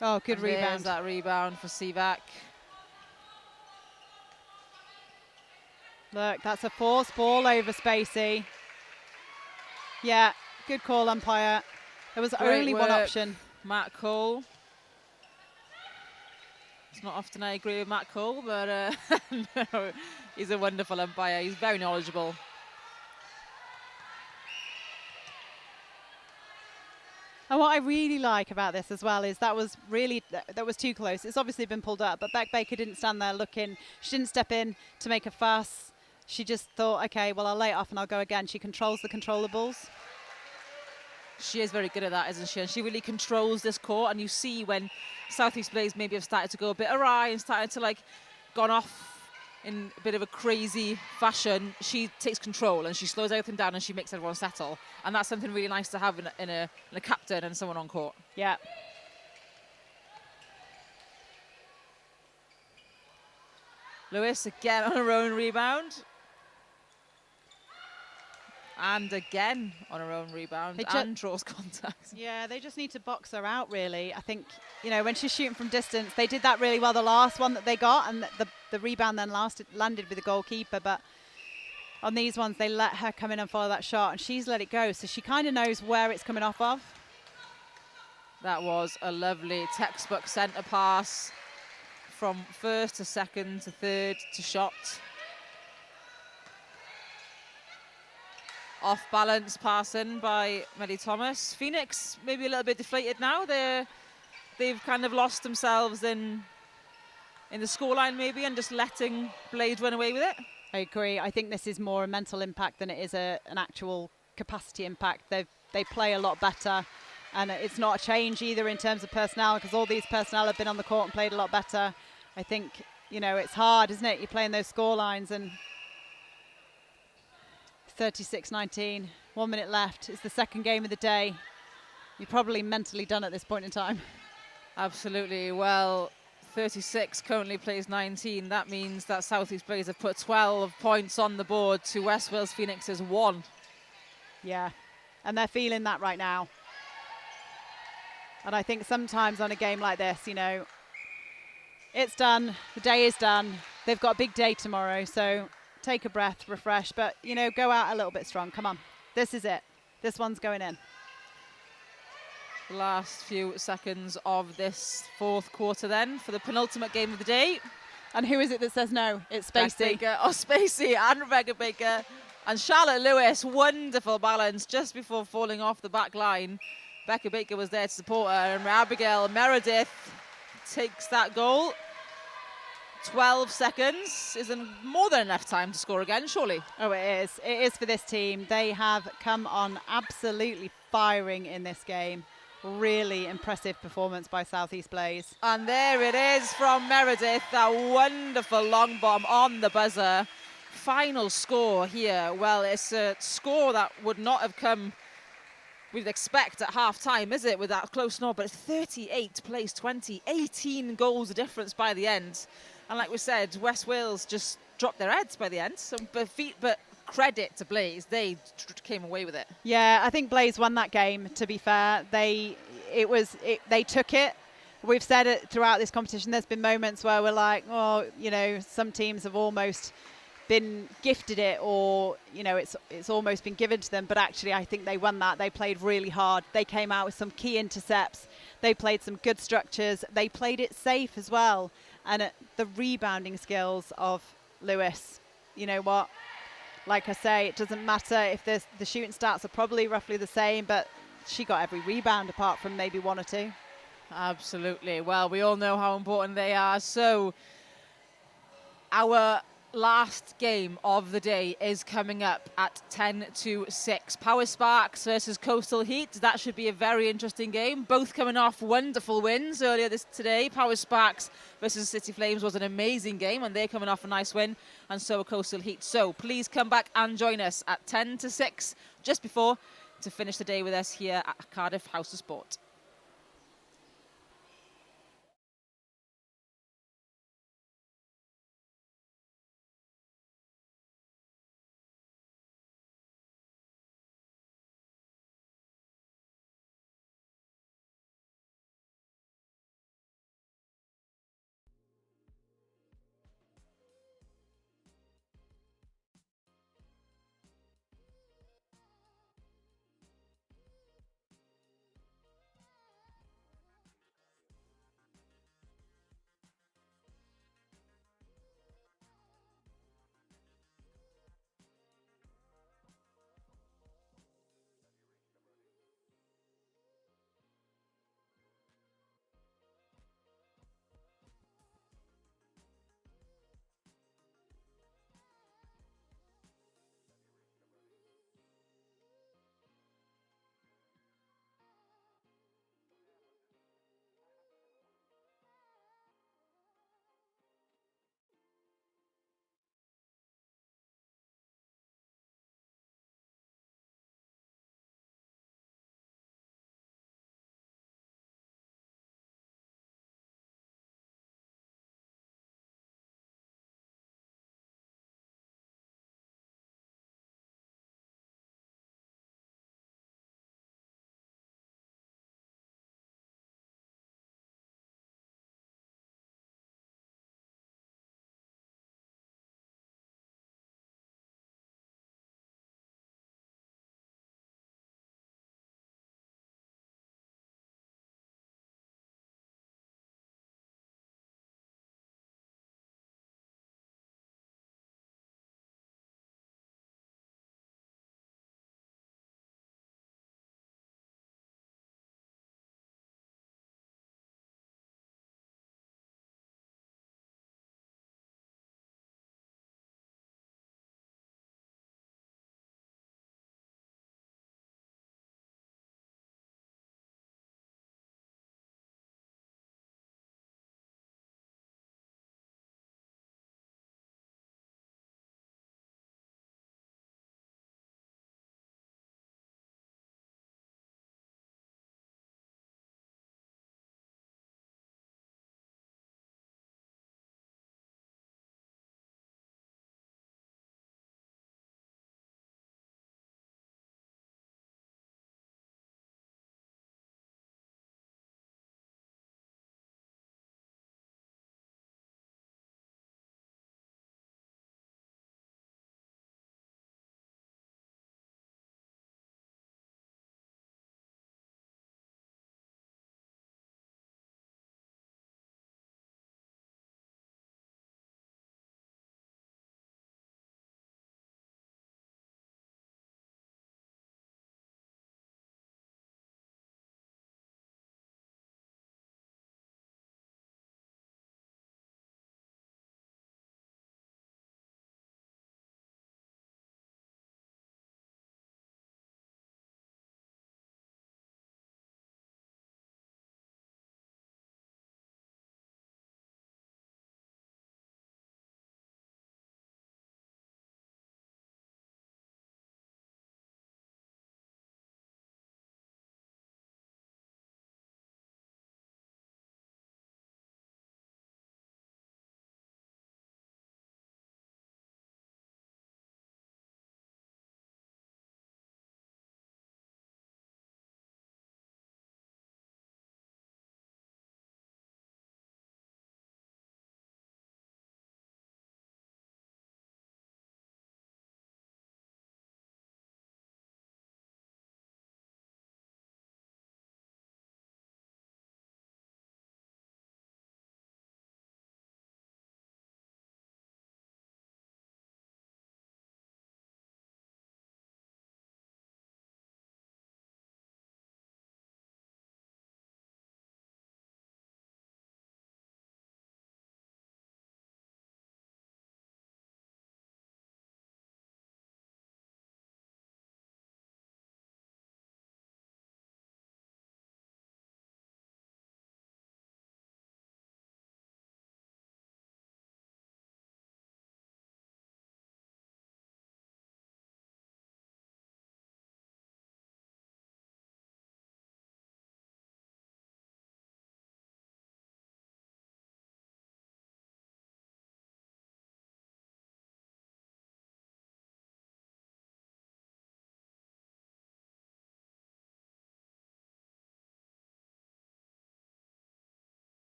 Oh, good rebound. There's that rebound for CVAC. Look, that's a forced ball over Spacey. Yeah, good call, umpire. There was Great only work, one option. Matt Cole. It's not often I agree with Matt Cole, but no, he's a wonderful umpire. He's very knowledgeable. And what I really like about this as well is that was too close. It's obviously been pulled up, but Beck Baker didn't stand there looking. She didn't step in to make a fuss. She just thought, okay, well, I'll lay it off and I'll go again. She controls the controllables. She is very good at that, isn't she? And she really controls this court. And you see when South East Blaze maybe have started to go a bit awry and started to, like, gone off in a bit of a crazy fashion, she takes control and she slows everything down and she makes everyone settle. And that's something really nice to have in a captain and someone on court. Yeah. Lewis again on her own rebound. And again on her own rebound and draws contact. Yeah, they just need to box her out, really. I think, you know, when she's shooting from distance, they did that really well the last one that they got, and the rebound then landed with the goalkeeper. But on these ones, they let her come in and follow that shot, and she's let it go, so she kind of knows where it's coming off of. That was a lovely textbook centre pass from first to second to third to shot. Off balance passing by Melly Thomas. Phoenix maybe a little bit deflated now. They've kind of lost themselves in the scoreline maybe and just letting Blade run away with it. I agree. I think this is more a mental impact than it is an actual capacity impact. They play a lot better. And it's not a change either in terms of personnel, because all these personnel have been on the court and played a lot better. I think, you know, it's hard, isn't it? You're playing those score lines, and 36-19, 1 minute left. It's the second game of the day. You're probably mentally done at this point in time. Absolutely. Well, 36 currently plays 19. That means that Southeast Blaze have put 12 points on the board to West Wales Phoenix's 1. Yeah, and they're feeling that right now. And I think sometimes on a game like this, you know, it's done, the day is done. They've got a big day tomorrow, so take a breath, refresh, but, you know, go out a little bit strong. Come on, this is it. This one's going in. Last few seconds of this fourth quarter then for the penultimate game of the day. And who is it that says no? It's Spacey. Spacey and Rebecca Baker and Charlotte Lewis. Wonderful balance just before falling off the back line. Becca Baker was there to support her, and Abigail Meredith takes that goal. 12 seconds isn't more than enough time to score again, surely. Oh, it is. It is for this team. They have come on absolutely firing in this game. Really impressive performance by Southeast Blaze. And there it is from Meredith, that wonderful long bomb on the buzzer. Final score here. Well, it's a score that would not have come, we'd expect at half time, is it, with that close score? But it's 38 plays 20, 18 goals difference by the end. And like we said, West Wales just dropped their heads by the end. So, but credit to Blaze, they came away with it. Yeah, I think Blaze won that game, to be fair. They took it. We've said it throughout this competition. There's been moments where we're like, oh, you know, some teams have almost been gifted it, or, you know, it's almost been given to them. But actually, I think they won that. They played really hard. They came out with some key intercepts. They played some good structures. They played it safe as well. And the rebounding skills of Lewis, you know what? Like I say, it doesn't matter if the shooting stats are probably roughly the same, but she got every rebound apart from maybe one or two. Absolutely. Well, we all know how important they are. So our last game of the day is coming up at 10-6. Power Sparks versus Coastal Heat. That should be a very interesting game. Both coming off wonderful wins earlier today. Power Sparks versus City Flames was an amazing game, and they're coming off a nice win, and so are Coastal Heat. So please come back and join us at 10-6 just before to finish the day with us here at Cardiff House of Sport.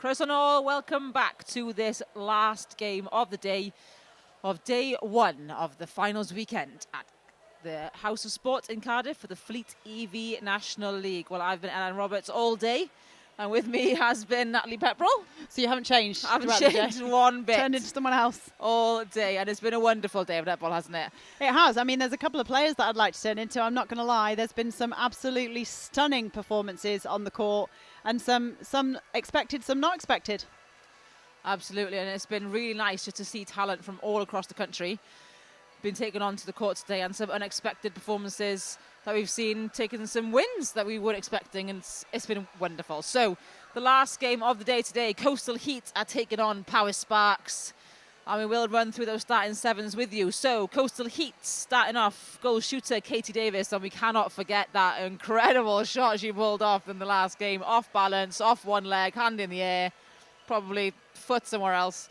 Croeso all, welcome back to this last game of the day, of day one of the finals weekend at the House of Sport in Cardiff for the Fleet EV National League. Well, I've been Ellen Roberts all day, and with me has been Natalie Pepperell. So you haven't changed? I haven't changed one bit. Turned into someone else. All day, and it's been a wonderful day of netball, hasn't it? It has. I mean, there's a couple of players that I'd like to turn into. I'm not going to lie. There's been some absolutely stunning performances on the court, and some expected, some not expected. Absolutely, and it's been really nice just to see talent from all across the country been taken onto the court today, and some unexpected performances that we've seen, taking some wins that we weren't expecting, and it's been wonderful. So the last game of the day today, Coastal Heat are taking on Power Sparks. I mean, we'll run through those starting sevens with you. So Coastal Heat starting off, goal shooter Katie Davis, and we cannot forget that incredible shot she pulled off in the last game, off balance, off one leg, hand in the air, probably foot somewhere else.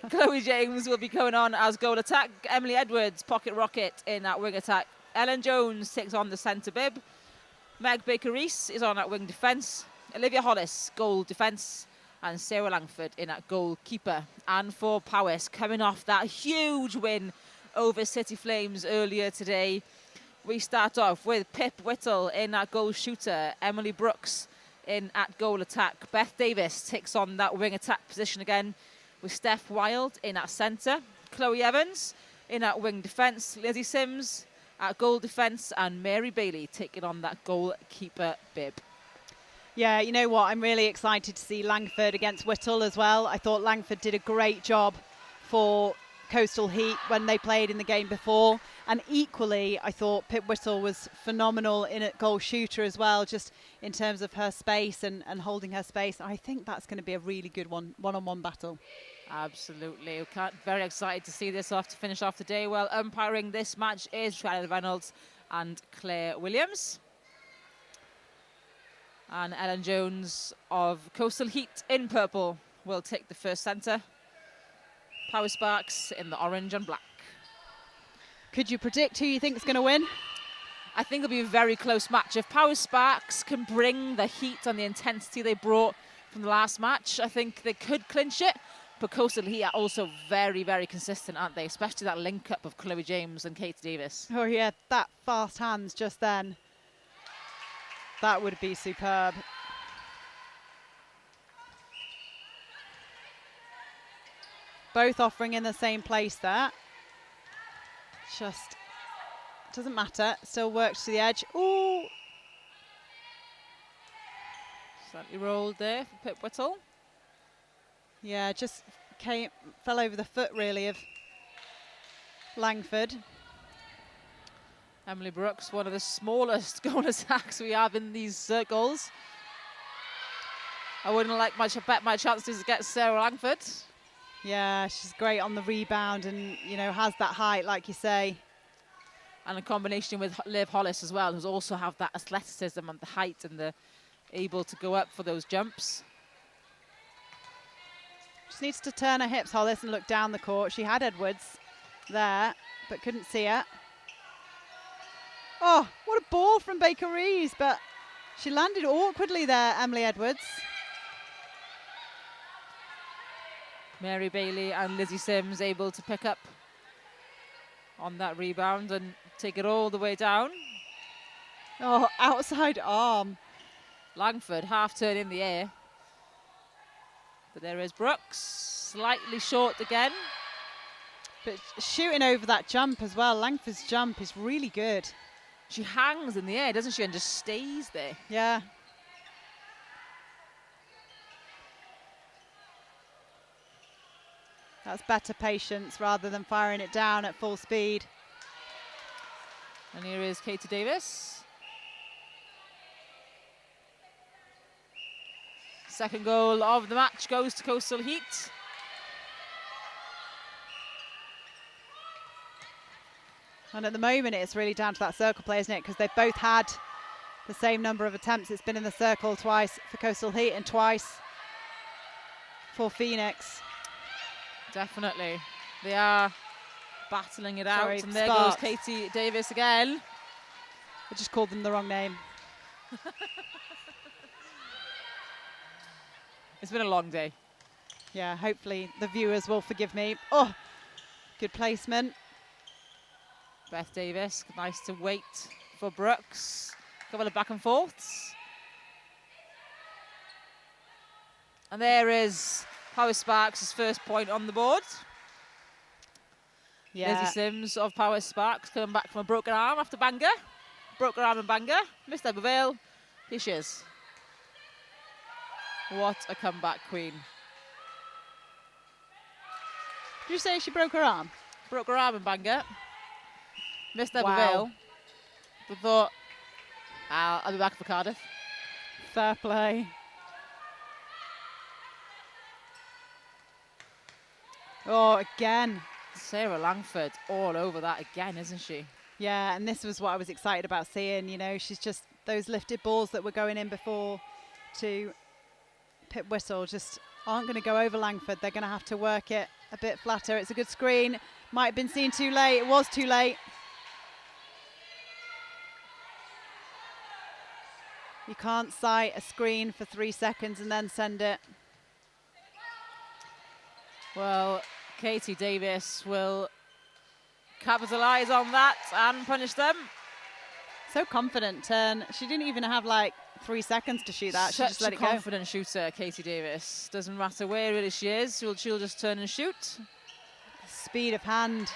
Chloe James will be going on as goal attack. Emily Edwards, pocket rocket in that wing attack. Ellen Jones takes on the centre bib. Meg Baker-Rees is on at wing defence. Olivia Hollis, goal defence. And Sarah Langford in at goalkeeper. And for Powys, coming off that huge win over City Flames earlier today, we start off with Pip Whittle in at goal shooter. Emily Brooks in at goal attack. Beth Davis takes on that wing attack position again, with Steph Wild in at centre. Chloe Evans in at wing defence. Lizzie Sims at goal defence, and Mary Bailey taking on that goalkeeper bib. Yeah, you know what? I'm really excited to see Langford against Whittle as well. I thought Langford did a great job for Coastal Heat when they played in the game before. And equally, I thought Pip Whittle was phenomenal in a goal shooter as well, just in terms of her space and holding her space. I think that's going to be a really good one-on-one battle. Absolutely. Very excited to see this off to finish off the day. Well, umpiring this match is Charlotte Reynolds and Claire Williams. And Ellen Jones of Coastal Heat in purple will take the first centre. Power Sparks in the orange and black. Could you predict who you think is going to win? I think it'll be a very close match. If Power Sparks can bring the heat and the intensity they brought from the last match, I think they could clinch it. But Coastal Heat are also very, very consistent, aren't they? Especially that link-up of Chloe James and Katie Davis. Oh, yeah, that fast hands just then. That would be superb. Both offering in the same place there. Just doesn't matter. Still works to the edge. Ooh. Slightly rolled there for Pip Whittle. Yeah, just fell over the foot really of Langford. Emily Brooks, one of the smallest goal attacks we have in these circles. I wouldn't like bet my chances against Sarah Langford. Yeah, she's great on the rebound and, you know, has that height, like you say. And a combination with Liv Hollis as well, who's also have that athleticism and the height and the able to go up for those jumps. Just needs to turn her hips, Hollis, and look down the court. She had Edwards there, but couldn't see her. Oh, what a ball from Baker-Rees, but she landed awkwardly there, Emily Edwards. Mary Bailey and Lizzie Sims able to pick up on that rebound and take it all the way down. Oh, outside arm. Langford, half turn in the air. But there is Brooks, slightly short again. But shooting over that jump as well. Langford's jump is really good. She hangs in the air, doesn't she, and just stays there. Yeah. That's better patience rather than firing it down at full speed. And here is Katie Davis. Second goal of the match goes to Coastal Heat. And at the moment, it's really down to that circle play, isn't it? Because they've both had the same number of attempts. It's been in the circle twice for Coastal Heat and twice for Phoenix. Definitely. They are battling it out. And there Sparks. goes Katie Davis again. I just called them the wrong name. It's been a long day. Yeah, hopefully the viewers will forgive me. Oh, good placement. Beth Davis, nice to wait for Brooks. Couple of back and forths. And there is Power Sparks' first point on the board. Yeah. Lizzie Sims of Power Sparks coming back from a broken arm after Bangor. Broke her arm and Bangor. Missed Ebervale. Here she is. What a comeback queen. Did you say she broke her arm? Broke her arm in Bangor. Missed Wow. Ebervale. But thought, I'll be back for Cardiff. Fair play. Oh, again. Sarah Langford all over that again, isn't she? Yeah, and this was what I was excited about seeing. You know, she's just those lifted balls that were going in before to Pip Whittle just aren't going to go over Langford. They're going to have to work it a bit flatter. It's a good screen. Might have been seen too late. It was too late. You can't sight a screen for 3 seconds and then send it. Well, Katie Davis will capitalise on that and punish them. So confident turn. She didn't even have like 3 seconds to shoot that. She just let it go. Such a confident shooter, Katie Davis. Doesn't matter where it is she is, she'll just turn and shoot. Speed of hand.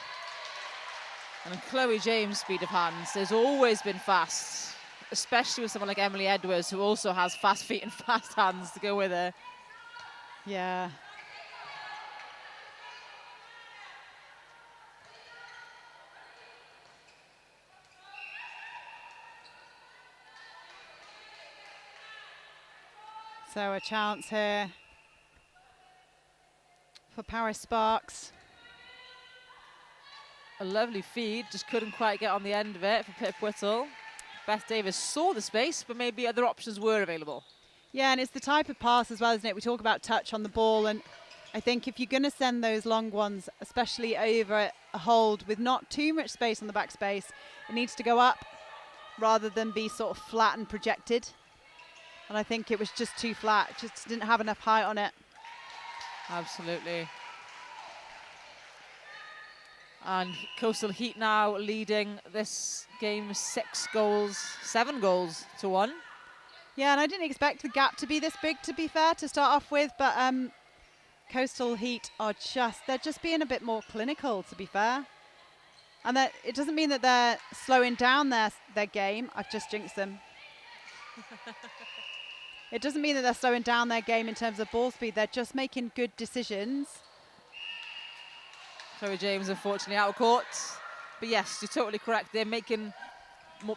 And Chloe James' speed of hands has always been fast, especially with someone like Emily Edwards, who also has fast feet and fast hands to go with her. Yeah. So a chance here for Power Sparks. A lovely feed, just couldn't quite get on the end of it for Pip Whittle. Beth Davis saw the space, but maybe other options were available. Yeah, and it's the type of pass as well, isn't it? We talk about touch on the ball, and I think if you're going to send those long ones, especially over a hold with not too much space on the back space, it needs to go up rather than be sort of flat and projected. And I think it was just too flat, just didn't have enough height on it. Absolutely. And Coastal Heat now leading this game 7 goals to 1. Yeah, and I didn't expect the gap to be this big, to be fair, to start off with, but Coastal Heat are they're just being a bit more clinical, to be fair. And that it doesn't mean that they're slowing down their game. I've just jinxed them. It doesn't mean that they're slowing down their game in terms of ball speed. They're just making good decisions. Chloe James, unfortunately, out of court. But yes, you're totally correct. They're making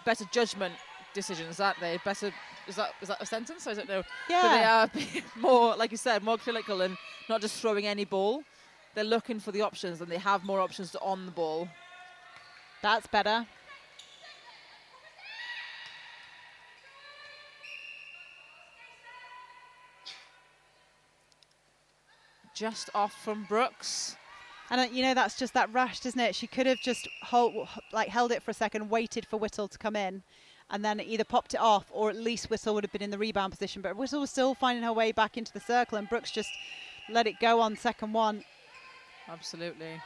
better judgment decisions, aren't they? Better, is that a sentence? I don't know. Yeah. But they are more, like you said, more clinical and not just throwing any ball. They're looking for the options, and they have more options on the ball. That's better. Just off from Brooks. And you know, that's just that rushed, isn't it? She could have just held it for a second, waited for Whittle to come in, and then either popped it off, or at least Whittle would have been in the rebound position. But Whittle was still finding her way back into the circle, and Brooks just let it go on second one. Absolutely.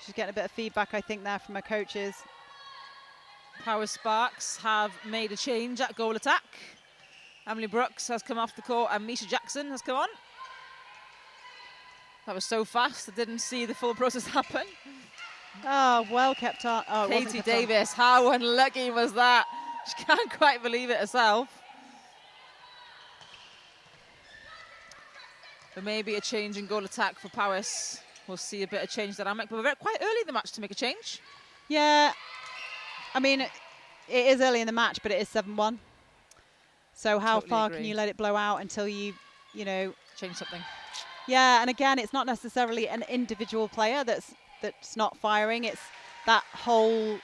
She's getting a bit of feedback, I think, there from her coaches. Power Sparks have made a change at goal attack. Emily Brooks has come off the court and Misha Jackson has come on. That was so fast, I didn't see the full process happen. Oh, well kept on. Oh, Katie Davis, how unlucky was that? She can't quite believe it herself. But maybe a change in goal attack for Powys. We'll see a bit of change dynamic, but we're quite early in the match to make a change. Yeah, I mean, it is early in the match, but it is 7-1. So how Totally far agree. can you let it blow out until you know... Change something. Yeah, and again, it's not necessarily an individual player that's not firing. It's that whole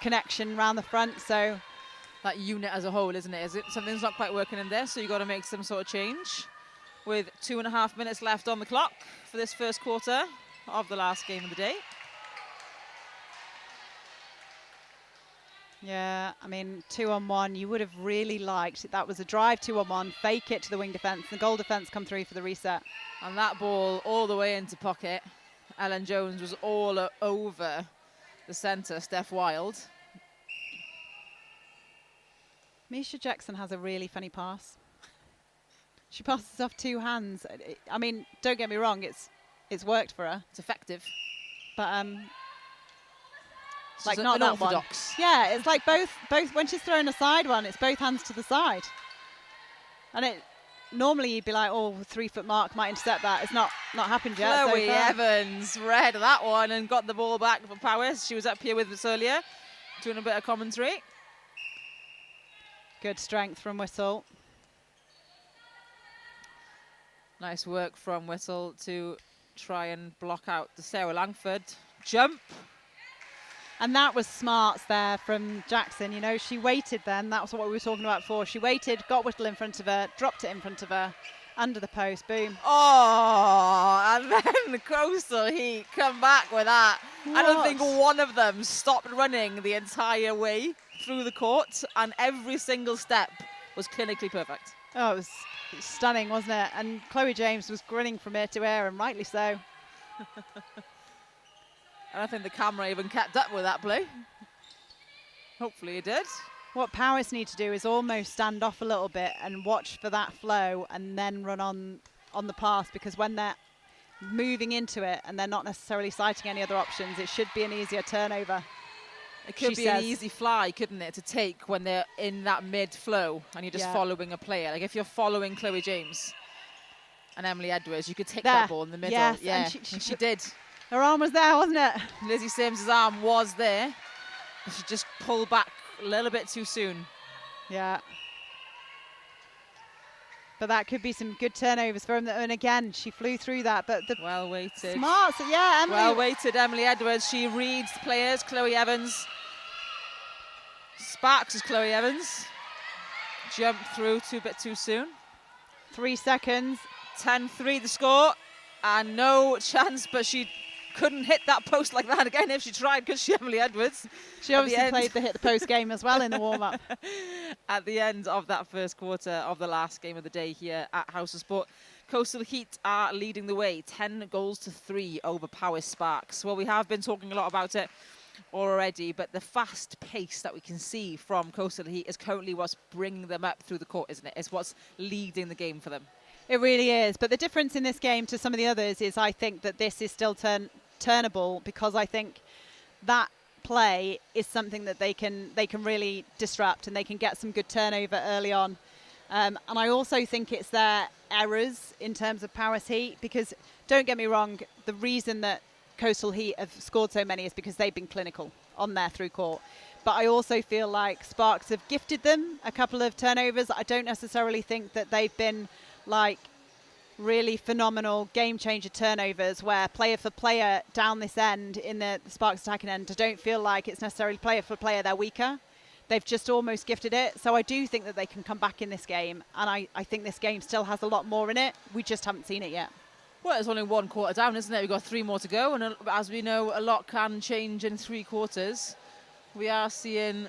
connection around the front, so... That unit as a whole, isn't it? Is it something's not quite working in there, so you've got to make some sort of change. With 2.5 minutes left on the clock for this first quarter of the last game of the day. Yeah, I mean, 2-on-1, you would have really liked. That was a drive 2-on-1, fake it to the wing defence, the goal defence come through for the reset. And that ball all the way into pocket. Ellen Jones was all over the centre, Steph Wild. Misha Jackson has a really funny pass. She passes off 2 hands. I mean, don't get me wrong, it's worked for her. It's effective. But It's like just not that unorthodox. one. Yeah, it's like both when she's throwing a side one, it's both hands to the side. And it normally you'd be like, oh, 3-foot mark might intercept that. It's not happened yet. Chloe so far. Evans read that one and got the ball back for Powys. She was up here with us earlier, doing a bit of commentary. Good strength from Whittle. Nice work from Whittle to try and block out the Sarah Langford jump. And that was smarts there from Jackson. You know, she waited then. That was what we were talking about before. She waited, got Whittle in front of her, dropped it in front of her, under the post, boom. Oh, and then the Coastal Heat come back with that. What? I don't think one of them stopped running the entire way through the court, and every single step was clinically perfect. Oh, it was stunning, wasn't it? And Chloe James was grinning from ear to ear, and rightly so. I don't think the camera even kept up with that play. Hopefully it did. What Powys need to do is almost stand off a little bit and watch for that flow and then run on the pass, because when they're moving into it and they're not necessarily citing any other options, it should be an easier turnover. It could be an easy fly, couldn't it, to take when they're in that mid-flow and you're just following a player. Like if you're following Chloe James and Emily Edwards, you could take that ball in the middle. Yes, yeah, and she did. Her arm was there, wasn't it? Lizzie Sims' arm was there. But she just pulled back a little bit too soon. Yeah. But that could be some good turnovers for him. And again, she flew through that. But the well weighted. Smart. So yeah, Emily. Well weighted, Emily Edwards. She reads the players. Chloe Evans. Sparks is Chloe Evans. Jumped through a bit too soon. 3 seconds. 10-3 the score. And no chance, but she couldn't hit that post like that again if she tried, because she Emily Edwards. She obviously played the hit the post game as well in the warm-up. At the end of that first quarter of the last game of the day here at House of Sport, Coastal Heat are leading the way, 10-3 over Powys Sparks. Well, we have been talking a lot about it already, but the fast pace that we can see from Coastal Heat is currently what's bringing them up through the court, isn't it? It's what's leading the game for them. It really is. But the difference in this game to some of the others is I think that this is still turnable, because I think that play is something that they can really disrupt, and they can get some good turnover early on. And I also think it's their errors in terms of Powys Heat, because don't get me wrong, the reason that Coastal Heat have scored so many is because they've been clinical on their through court. But I also feel like Sparks have gifted them a couple of turnovers. I don't necessarily think that they've been like really phenomenal game changer turnovers where player for player down this end in the Sparks attacking end. I don't feel like it's necessarily player for player they're weaker. They've just almost gifted it. So I do think that they can come back in this game, and I think this game still has a lot more in it. We just haven't seen it yet. Well, it's only 1 quarter down, isn't it? We've got 3 more to go, and as we know, a lot can change in 3 quarters. We are seeing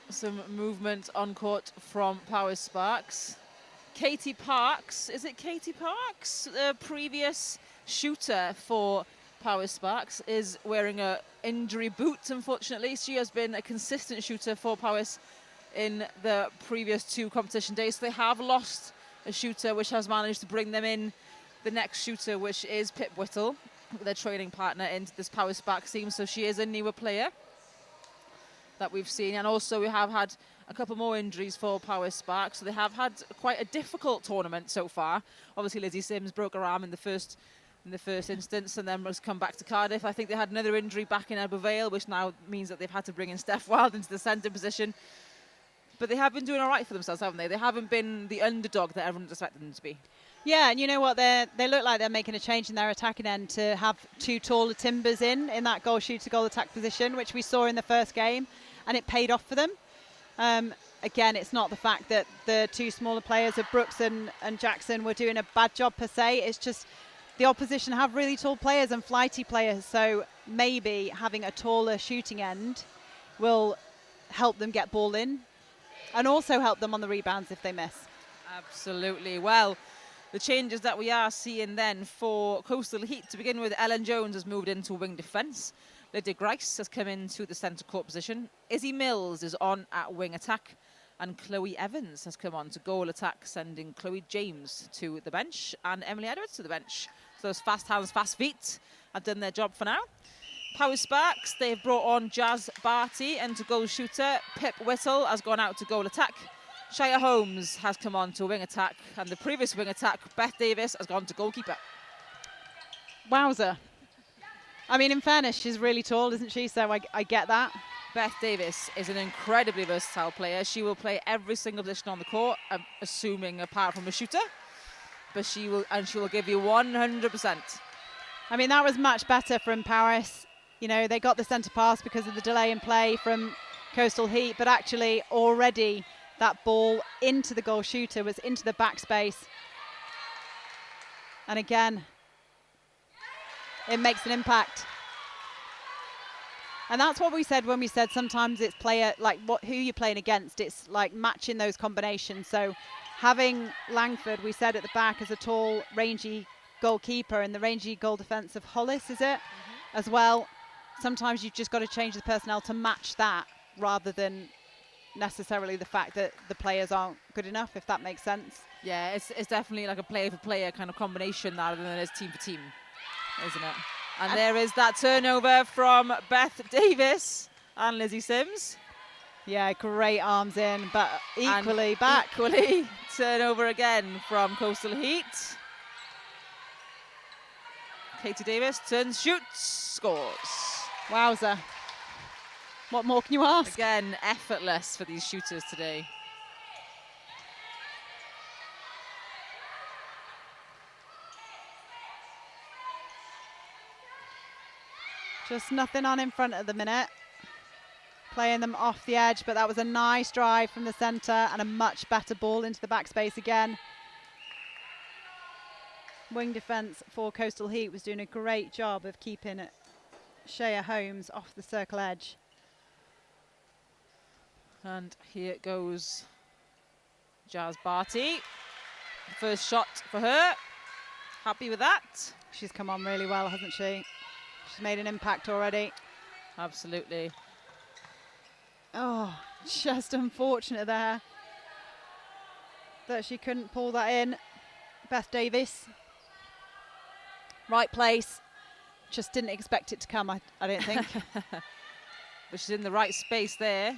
some movement on court from Powys Sparks. Katie Parks, is it Katie Parks? The previous shooter for Powys Sparks is wearing a injury boot, unfortunately. She has been a consistent shooter for Powys in the previous 2 competition days. So they have lost a shooter, which has managed to bring them in the next shooter, which is Pip Whittle, their training partner into this Powys Sparks team. So she is a newer player that we've seen. And also we have had a couple more injuries for Powys Sparks. So they have had quite a difficult tournament so far. Obviously Lizzie Sims broke her arm in the first instance, and then has come back to Cardiff. I think they had another injury back in Edinburgh Vale, which now means that they've had to bring in Steph Wild into the centre position. But they have been doing all right for themselves, haven't they? They haven't been the underdog that everyone expected them to be. Yeah, and you know what? They look like they're making a change in their attacking end to have 2 taller timbers in that goal shooter, goal attack position, which we saw in the first game, and it paid off for them. Again, it's not the fact that the 2 smaller players of Brooks and Jackson were doing a bad job per se. It's just the opposition have really tall players and flighty players. So maybe having a taller shooting end will help them get ball in and also help them on the rebounds if they miss. Absolutely. Well, the changes that we are seeing then for Coastal Heat, to begin with, Ellen Jones has moved into wing defence. Lydia Grice has come into the centre court position. Izzy Mills is on at wing attack. And Chloe Evans has come on to goal attack, sending Chloe James to the bench and Emily Edwards to the bench. So those fast hands, fast feet have done their job for now. Power Sparks, they've brought on Jazz Barty into goal shooter. Pip Whittle has gone out to goal attack. Shia Holmes has come on to wing attack. And the previous wing attack, Beth Davis, has gone to goalkeeper. Wowza. I mean, in fairness, she's really tall, isn't she? So I get that. Beth Davis is an incredibly versatile player. She will play every single position on the court, assuming apart from a shooter. But she will give you 100%. I mean, that was much better from Paris. You know, they got the centre pass because of the delay in play from Coastal Heat, but actually already that ball into the goal shooter was into the backspace. And again, it makes an impact. And that's what we said when we said sometimes it's player, like who you're playing against. It's like matching those combinations. So having Langford, we said at the back, as a tall, rangy goalkeeper, and the rangy goal defence of Hollis, is it? As well. Sometimes you've just got to change the personnel to match that rather than necessarily the fact that the players aren't good enough, if that makes sense. Yeah, it's definitely like a player-for-player kind of combination rather than it is team-for-team, isn't it? And there is that turnover from Beth Davis and Lizzie Sims. Yeah, great arms in, but equally and back. Equally turnover again from Coastal Heat. Katie Davis turns, shoots, scores. Wowza. What more can you ask? Again, effortless for these shooters today. Just nothing on in front at the minute. Playing them off the edge, but that was a nice drive from the centre and a much better ball into the backspace again. Wing defence for Coastal Heat was doing a great job of keeping Shea Holmes off the circle edge. And here goes Jazz Barty. First shot for her. Happy with that. She's come on really well, hasn't she? She's made an impact already. Absolutely. Oh, just unfortunate there that she couldn't pull that in. Beth Davis. Right place. Just didn't expect it to come, I don't think. But she's in the right space there.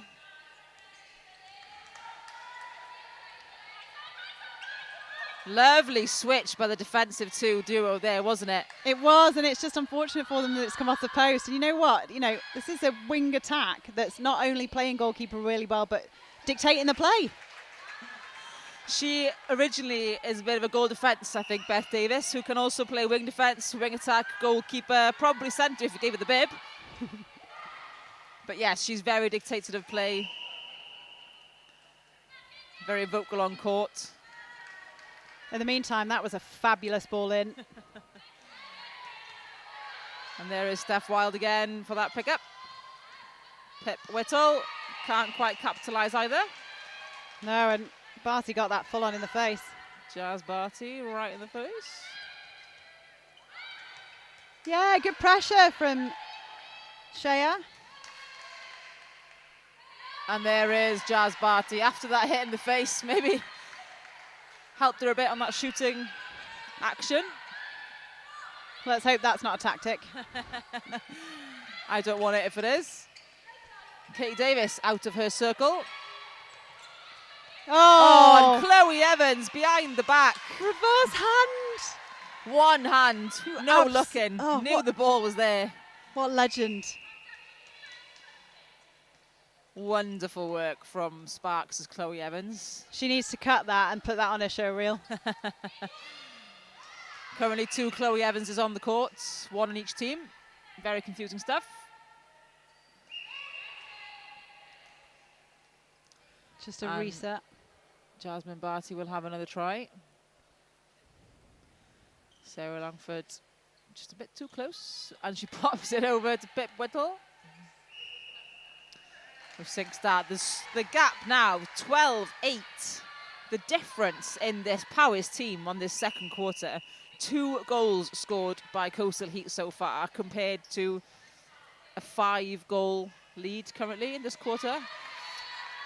Lovely switch by the defensive duo there, wasn't it? It was, and it's just unfortunate for them that it's come off the post. And you know what? You know, this is a wing attack that's not only playing goalkeeper really well, but dictating the play. She originally is a bit of a goal defence, I think, Beth Davis, who can also play wing defence, wing attack, goalkeeper, probably centre if you gave her the bib. But yes, she's very dictated play. Very vocal on court. In the meantime, that was a fabulous ball in. And there is Steph Wild again for that pickup. Pip Whittle can't quite capitalise either. No, and Barty got that full on in the face. Jazz Barty right in the face. Yeah, good pressure from Shea. And there is Jazz Barty. After that hit in the face, maybe helped her a bit on that shooting action. Let's hope that's not a tactic. I don't want it if it is. Katie Davis out of her circle. Oh, and Chloe Evans behind the back. Reverse hand. One hand, no looking. Oh, Knew the ball was there. What legend. Wonderful work from Sparks' Chloe Evans. She needs to cut that and put that on her show reel. Currently 2 Chloe Evanses on the court, 1 on each team. Very confusing stuff. Just a reset. Jasmine Barty will have another try. Sarah Langford just a bit too close. And she pops it over to Pip Whittle. with 6 start. The gap now, 12-8. The difference in this Powys team on this second quarter. 2 goals scored by Coastal Heat so far compared to a 5-goal lead currently in this quarter.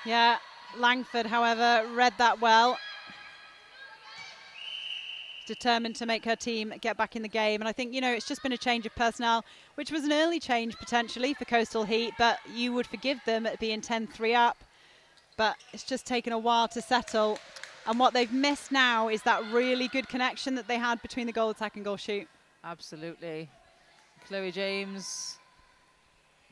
Yeah, Langford, however, read that well. Determined to make her team get back in the game. And I think, you know, it's just been a change of personnel, which was an early change potentially for Coastal Heat, but you would forgive them at being 10-3 up. But it's just taken a while to settle. And what they've missed now is that really good connection that they had between the goal attack and goal shoot. Absolutely. Chloe James,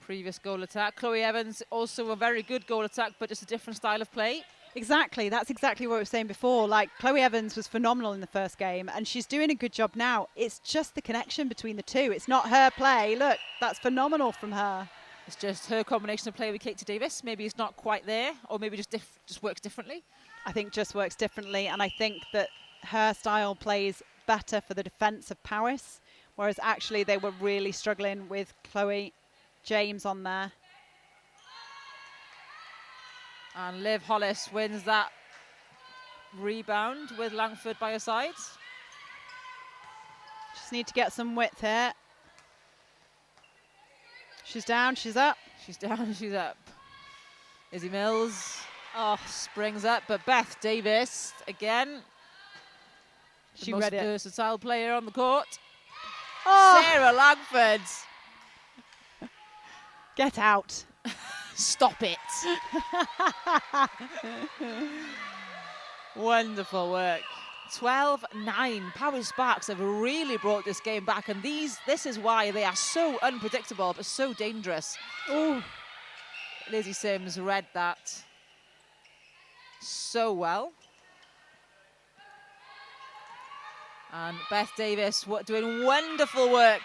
previous goal attack. Chloe Evans, also a very good goal attack, but just a different style of play. Exactly, that's exactly what we were saying before. Like, Chloe Evans was phenomenal in the first game, and she's doing a good job now. It's just the connection between the two. It's not her play. Look, that's phenomenal from her. It's just her combination of play with Katie Davis. Maybe it's not quite there, or maybe just works differently. I think just works differently, and I think that her style plays better for the defence of Powys, whereas actually they were really struggling with Chloe James on there. And Liv Hollis wins that rebound with Langford by her side. Just need to get some width here. She's down, she's up. She's down, she's up. Izzy Mills springs up, but Beth Davis again. She the most read it. versatile player on the court. Oh. Sarah Langford. Get out. Stop it. Wonderful work. 12-9. Powys Sparks have really brought this game back, and this is why they are so unpredictable but so dangerous. Ooh. Lizzie Sims read that so well. And Beth Davis doing wonderful work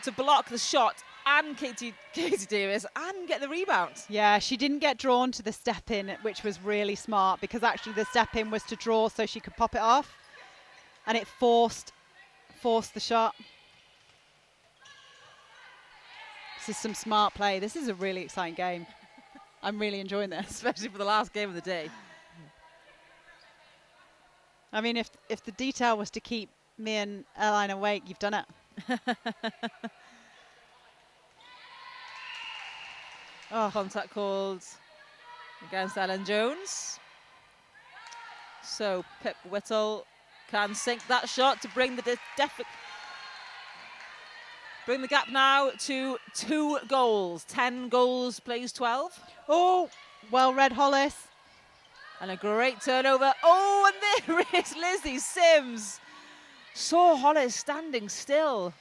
to block the shot and Katie Davis and get the rebound. Yeah, she didn't get drawn to the step-in, which was really smart, because actually the step-in was to draw so she could pop it off, and it forced the shot. This is some smart play. This is a really exciting game. I'm really enjoying this. Especially for the last game of the day. I mean, if the detail was to keep me and Airline awake, you've done it. Contact called against Ellen Jones. So Pip Whittle can sink that shot to bring the gap now to 2 goals. 10 goals plays 12. Oh, well read, Hollis. And a great turnover. Oh, and there is Lizzie Sims. Saw Hollis standing still.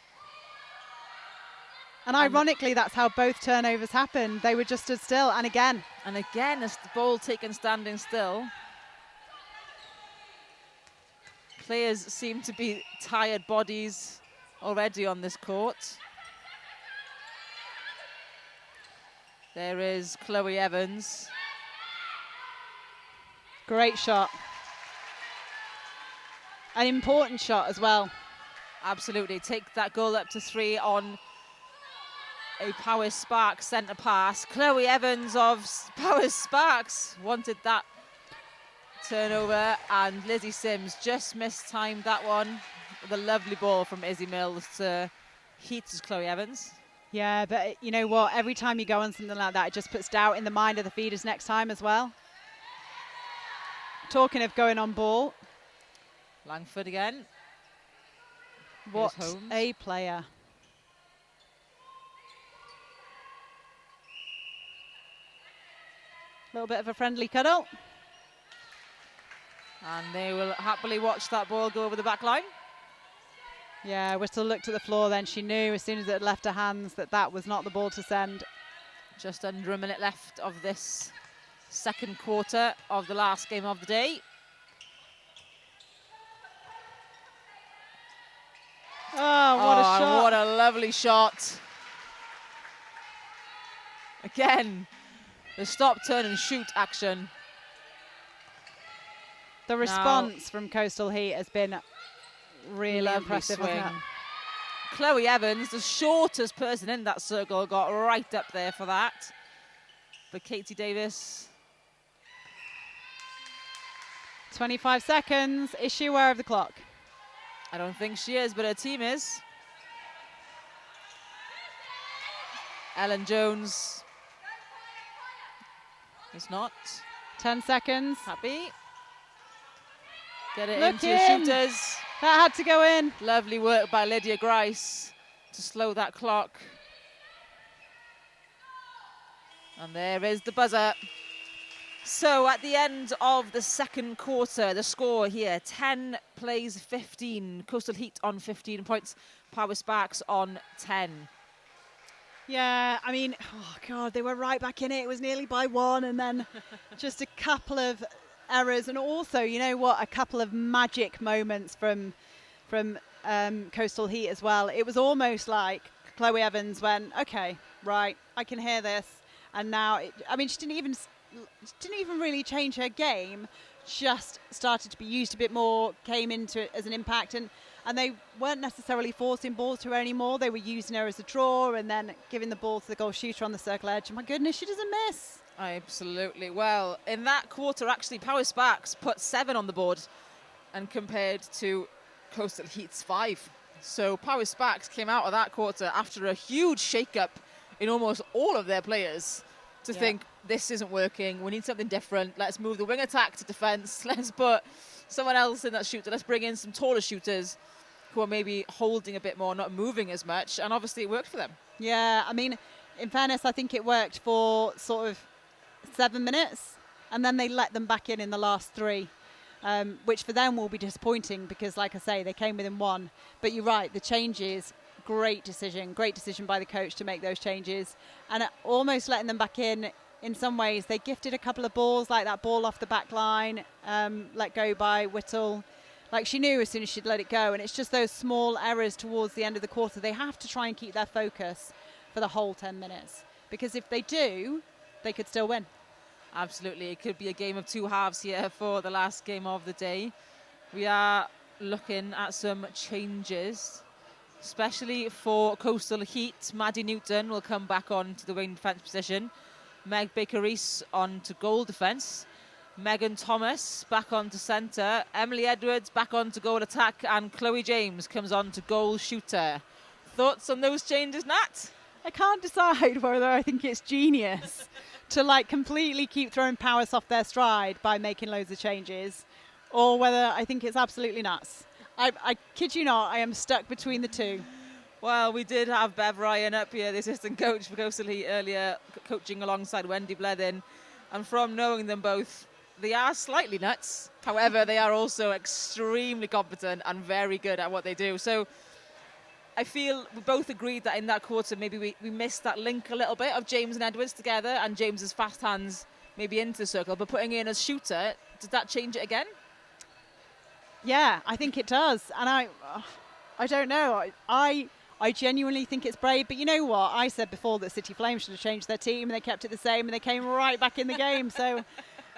And ironically, that's how both turnovers happened. They were just stood still, and again. And again, a ball taken standing still. Players seem to be tired bodies already on this court. There is Chloe Evans. Great shot. An important shot as well. Absolutely. Take that goal up to 3 on a Powys Sparks centre pass. Chloe Evans of Powys Sparks wanted that turnover, and Lizzie Sims just mistimed that one with a lovely ball from Izzy Mills to Heat's Chloe Evans. Yeah, but you know what? Every time you go on something like that, it just puts doubt in the mind of the feeders next time as well. Talking of going on ball. Langford again. What a player. A little bit of a friendly cuddle. And they will happily watch that ball go over the back line. Yeah, Whittle looked at the floor then. She knew as soon as it had left her hands that that was not the ball to send. Just under a minute left of this second quarter of the last game of the day. Oh, what a shot. What a lovely shot. Again, the stop, turn and shoot action. The response from Coastal Heat has been really impressive, swing. hasn't it? Chloe Evans, the shortest person in that circle, got right up there for that. for Katie Davis. 25 seconds. Is she aware of the clock? I don't think she is, but her team is. Ellen Jones is not. 10 seconds. Happy. Get it Look into your in. shooters. That had to go in. Lovely work by Lydia Grice to slow that clock. And there is the buzzer. So at the end of the second quarter, the score here, 10 plays 15. Coastal Heat on 15 points. Power Sparks on 10. Yeah, I mean, oh God, they were right back in it. It was nearly by 1, and then just a couple of errors. And also, you know what, a couple of magic moments from Coastal Heat as well. It was almost like Chloe Evans went, okay, right, I can hear this. And now, she didn't even really change her game, just started to be used a bit more, came into it as an impact, and they weren't necessarily forcing balls to her anymore. They were using her as a draw and then giving the ball to the goal shooter on the circle edge. My goodness, she doesn't miss. Absolutely. Well, in that quarter, actually, Power Sparks put 7 on the board and compared to Coastal Heat's 5. So Power Sparks came out of that quarter after a huge shake-up in almost all of their players to think, this isn't working, we need something different, let's move the wing attack to defense, let's put someone else in that shooter, let's bring in some taller shooters who are maybe holding a bit more, not moving as much, and obviously it worked for them. Yeah, I mean, in fairness, I think it worked for sort of 7 minutes, and then they let them back in the last 3, which for them will be disappointing because, like I say, they came within 1. But you're right, the changes, great decision by the coach to make those changes, and almost letting them back in some ways. They gifted a couple of balls, like that ball off the back line, let go by Whittle. Like, she knew as soon as she'd let it go, and it's just those small errors towards the end of the quarter. They have to try and keep their focus for the whole 10 minutes, because if they do, they could still win. Absolutely, it could be a game of 2 halves here for the last game of the day. We are looking at some changes, especially for Coastal Heat. Maddie Newton will come back on to the wing defence position. Meg Baker-Rees on to goal defence. Megan Thomas back on to centre. Emily Edwards back on to goal attack. And Chloe James comes on to goal shooter. Thoughts on those changes, Nat? I can't decide whether I think it's genius to like completely keep throwing Powers off their stride by making loads of changes, or whether I think it's absolutely nuts. I kid you not, I am stuck between the two. Well, we did have Bev Ryan up here, the assistant coach for Coastal Heat earlier, coaching alongside Wendy Blethen. And from knowing them both, they are slightly nuts. However, they are also extremely competent and very good at what they do. So I feel we both agreed that in that quarter, maybe we missed that link a little bit of James and Edwards together and James's fast hands maybe into the circle. But putting in as shooter, did that change it again? Yeah, I think it does. And I don't know. I genuinely think it's brave. But you know what? I said before that City Flames should have changed their team, and they kept it the same, and they came right back in the game. So,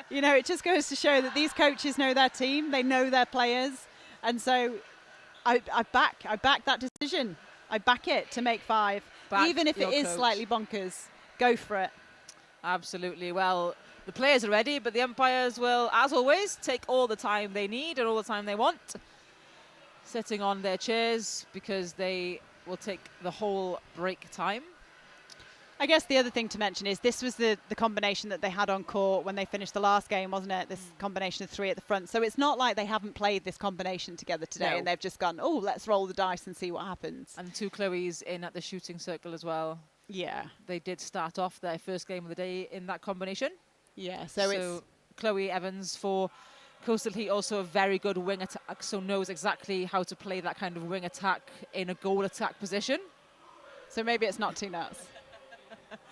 you know, it just goes to show that these coaches know their team. They know their players. And so I back that decision. I back it to make 5. Back even if it is coach. slightly bonkers. Go for it. Absolutely. Well, the players are ready, but the umpires will, as always, take all the time they need and all the time they want, sitting on their chairs because they will take the whole break time. I guess the other thing to mention is this was the combination that they had on court when they finished the last game, wasn't it? This combination of 3 at the front. So it's not like they haven't played this combination together today and they've just gone, oh, let's roll the dice and see what happens. And 2 Chloes in at the shooting circle as well. Yeah. They did start off their first game of the day in that combination. Yeah, so it's Chloe Evans for Coastal Heat, also a very good wing attack, so knows exactly how to play that kind of wing attack in a goal attack position. So maybe it's not too nuts.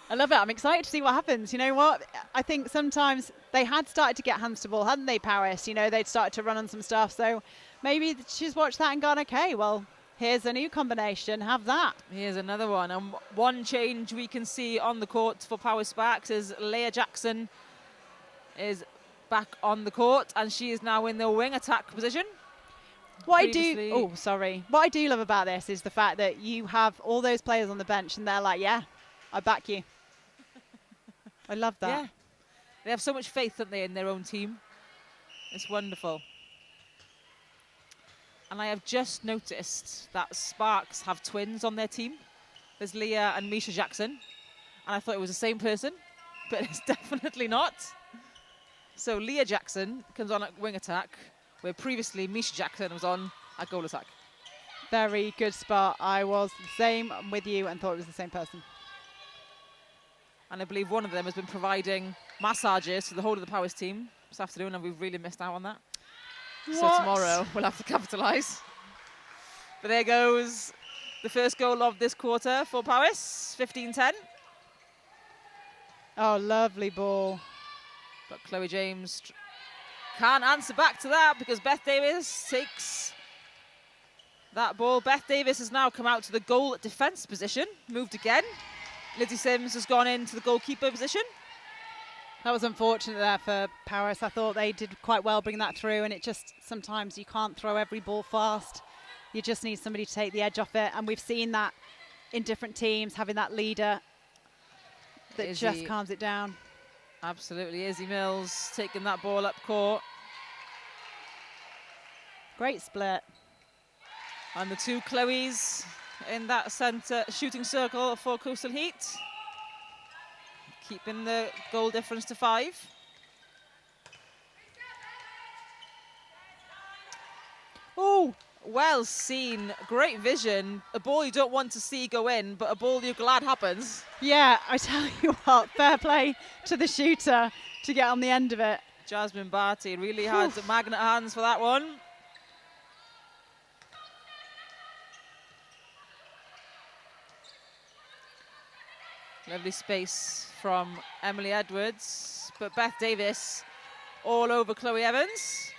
I love it. I'm excited to see what happens. You know what? I think sometimes they had started to get hands to ball, hadn't they, Paris? You know, they'd started to run on some stuff. So maybe she's watched that and gone, okay, well, here's a new combination. Have that. Here's another one. And one change we can see on the court for Power Sparks is Leah Jackson is back on the court, and she is now in the wing attack position. What I do love about this is the fact that you have all those players on the bench and they're like, yeah, I back you. I love that. Yeah. They have so much faith, don't they, in their own team. It's wonderful. And I have just noticed that Sparks have twins on their team. There's Leah and Misha Jackson. And I thought it was the same person, but it's definitely not. So Leah Jackson comes on at wing attack, where previously Misha Jackson was on at goal attack. Very good spot. I was the same with you and thought it was the same person. And I believe one of them has been providing massages to the whole of the Powers team this afternoon, and we've really missed out on that. What? So tomorrow we'll have to capitalise. But there goes the first goal of this quarter for Powys, 15-10. Oh, lovely ball. But Chloe James can't answer back to that because Beth Davis takes that ball. Beth Davis has now come out to the goal defence position, moved again. Lizzie Sims has gone into the goalkeeper position. That was unfortunate there for Paris. I thought they did quite well bringing that through, and it just, sometimes you can't throw every ball fast. You just need somebody to take the edge off it, and we've seen that in different teams, having that leader that just calms it down. Absolutely, Izzy Mills taking that ball up court. Great split. And the two Chloes in that centre shooting circle for Coastal Heat. Keeping the goal difference to 5. Oh, well seen. Great vision. A ball you don't want to see go in, but a ball you're glad happens. Yeah, I tell you what, fair play to the shooter to get on the end of it. Jasmine Barty really had magnet hands for that one. Lovely space from Emily Edwards, but Beth Davis all over Chloe Evans.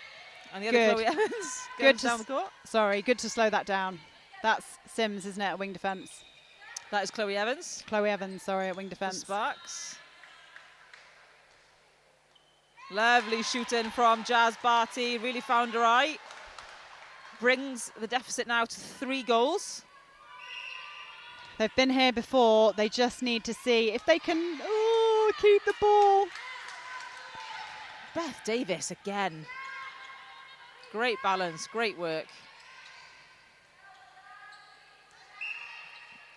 And the other Chloe Evans goes down the court. Sorry, good to slow that down. That's Sims, isn't it, at wing defence? That is Chloe Evans. Chloe Evans, sorry, at wing defence. Sparks. Lovely shooting from Jazz Barty, really found her eye. Brings the deficit now to 3 goals. They've been here before. They just need to see if they can keep the ball. Beth Davis again. Great balance, great work.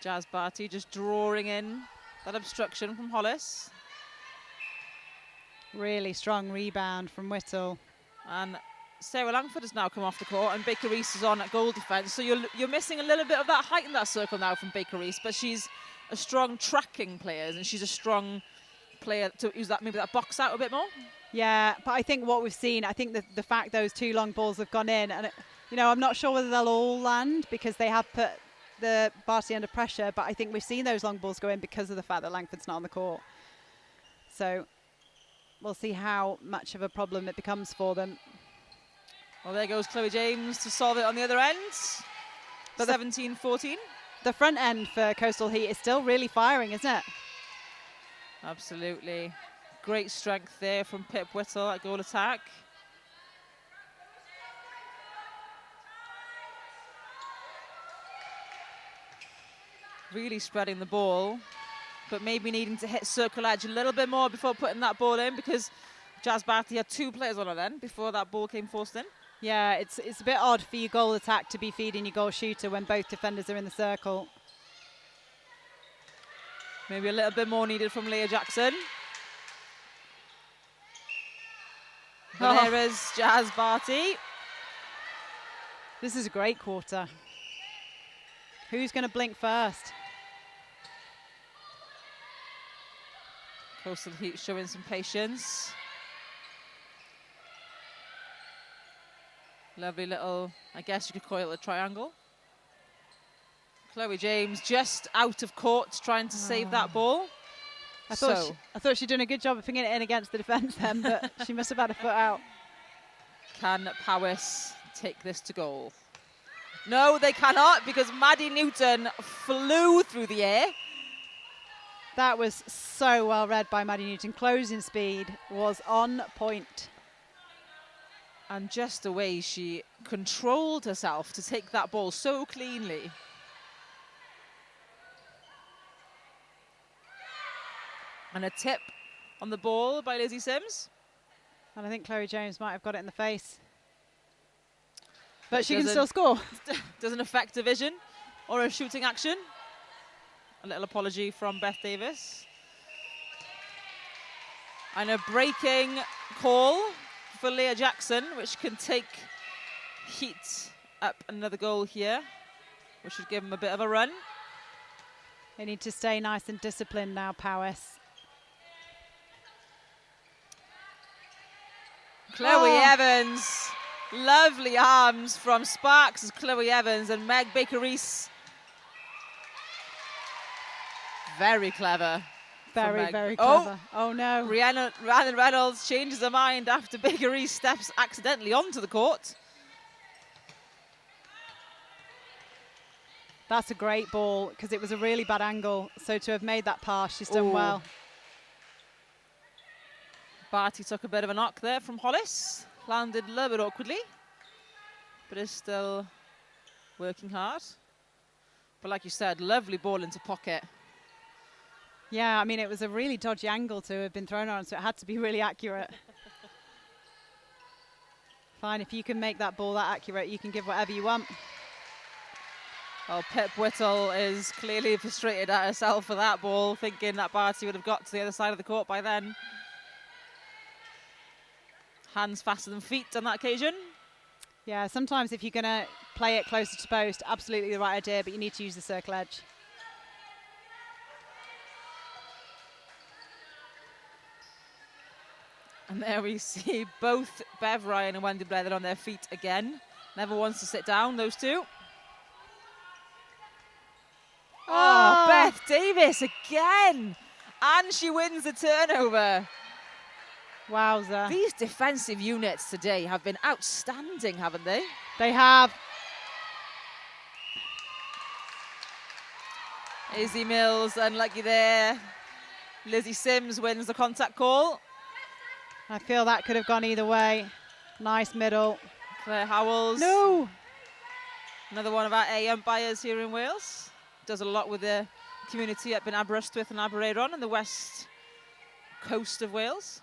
Jazz Barty just drawing in that obstruction from Hollis. Really strong rebound from Whittle. And Sarah Langford has now come off the court, and Baker Reese is on at goal defence. So you're missing a little bit of that height in that circle now from Baker Reese, but she's a strong tracking player, and she's a strong player to use that, maybe that box out a bit more. Yeah, but I think what we've seen, I think the fact those 2 long balls have gone in, and I'm not sure whether they'll all land because they have put the Barty under pressure, but I think we've seen those long balls go in because of the fact that Langford's not on the court. So we'll see how much of a problem it becomes for them. Well, there goes Chloe James to solve it on the other end. But 17-14. The front end for Coastal Heat is still really firing, isn't it? Absolutely. Great strength there from Pip Whittle at goal attack. Really spreading the ball, but maybe needing to hit circle edge a little bit more before putting that ball in, because Jazz Barty had 2 players on her then before that ball came forced in. Yeah, it's a bit odd for your goal attack to be feeding your goal shooter when both defenders are in the circle. Maybe a little bit more needed from Leah Jackson. There is Jazz Barty. This is a great quarter. Who's going to blink first? Coastal Heat showing some patience. Lovely little, I guess you could call it a triangle. Chloe James just out of court trying to save that ball. I thought she'd done a good job of pinging it in against the defence then, but she must have had a foot out. Can Powys take this to goal? No, they cannot, because Maddie Newton flew through the air. That was so well read by Maddie Newton. Closing speed was on point. And just the way she controlled herself to take that ball so cleanly. And a tip on the ball by Lizzie Sims. And I think Chloe James might have got it in the face. But she can doesn't- still score. Doesn't affect a vision or a shooting action. A little apology from Beth Davis. And a breaking call for Leah Jackson, which can take Heat up another goal here, which should give them a bit of a run. They need to stay nice and disciplined now, Powys. Chloe Evans. Lovely arms from Sparks as Chloe Evans and Meg Baker-Reese. Very clever. Very, very clever. Oh no. Rhiannon Reynolds changes her mind after Baker-Reese steps accidentally onto the court. That's a great ball because it was a really bad angle. So to have made that pass, she's done Ooh. well. Barty took a bit of a knock there from Hollis. Landed a little bit awkwardly, but is still working hard. But like you said, lovely ball into pocket. Yeah, I mean, it was a really dodgy angle to have been thrown on, so it had to be really accurate. Fine, if you can make that ball that accurate, you can give whatever you want. Well, Pip Whittle is clearly frustrated at herself for that ball, thinking that Barty would have got to the other side of the court by then. Hands faster than feet on that occasion. Yeah, sometimes if you're going to play it closer to post, absolutely the right idea, but you need to use the circle edge. And there we see both Bev Ryan and Wendy Blair on their feet again. Never wants to sit down, those two. Oh, Beth Davis again. And she wins the turnover. Wowza. These defensive units today have been outstanding, haven't they? They have. Izzy Mills, unlucky there. Lizzie Sims wins the contact call. I feel that could have gone either way. Nice middle. Claire Howells. No. Another one of our A umpires here in Wales. Does a lot with the community up in Aberystwyth and Aberaeron in the west coast of Wales.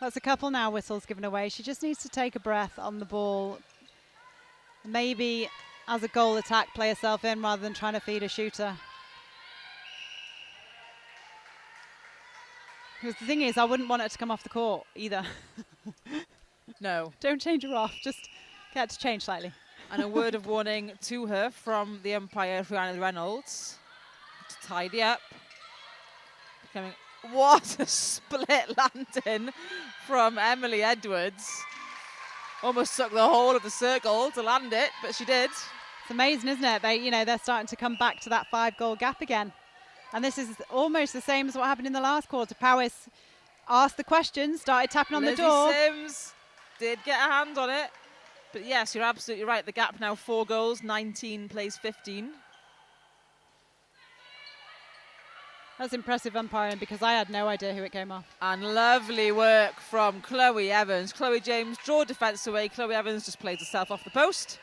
That's a couple now whistles given away. She just needs to take a breath on the ball. Maybe as a goal attack, play herself in rather than trying to feed a shooter. Because the thing is, I wouldn't want her to come off the court either. No. Don't change her off, just get her to change slightly. And a word of warning to her from the umpire, Rhiannon Reynolds, to tidy up. What a split landing from Emily Edwards. Almost took the whole of the circle to land it, but she did. It's amazing, isn't it? They're starting to come back to that 5-goal gap again. And this is almost the same as what happened in the last quarter. Powys asked the question, started tapping on the door. Lizzie Sims did get a hand on it. But yes, you're absolutely right. The gap now 4 goals, 19 plays 15. That's impressive umpiring because I had no idea who it came off. And lovely work from Chloe Evans. Chloe James draw defence away. Chloe Evans just plays herself off the post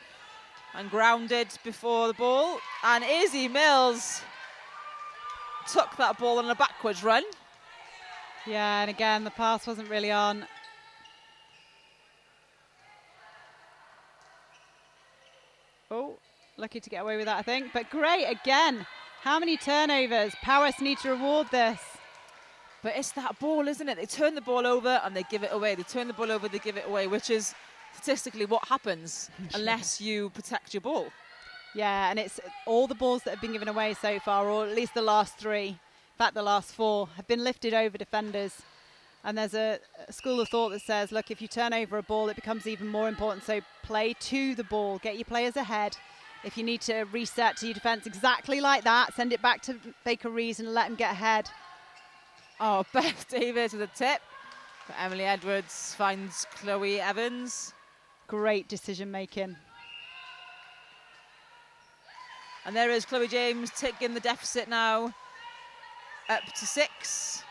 and grounded before the ball. And Izzy Mills took that ball on a backwards run. Yeah, and again, the pass wasn't really on. Oh, lucky to get away with that, I think. But great again. How many turnovers? Powys need to reward this. But it's that ball, isn't it? They turn the ball over and they give it away. They turn the ball over, they give it away, which is statistically what happens unless you protect your ball. Yeah, and it's all the balls that have been given away so far, or at least the last 3, in fact the last 4, have been lifted over defenders. And there's a school of thought that says, look, if you turn over a ball, it becomes even more important. So play to the ball, get your players ahead. If you need to reset to your defence exactly like that, send it back to Baker-Reese and let them get ahead. Oh, Beth Davis with a tip. But Emily Edwards finds Chloe Evans. Great decision making. And there is Chloe James taking the deficit now up to 6.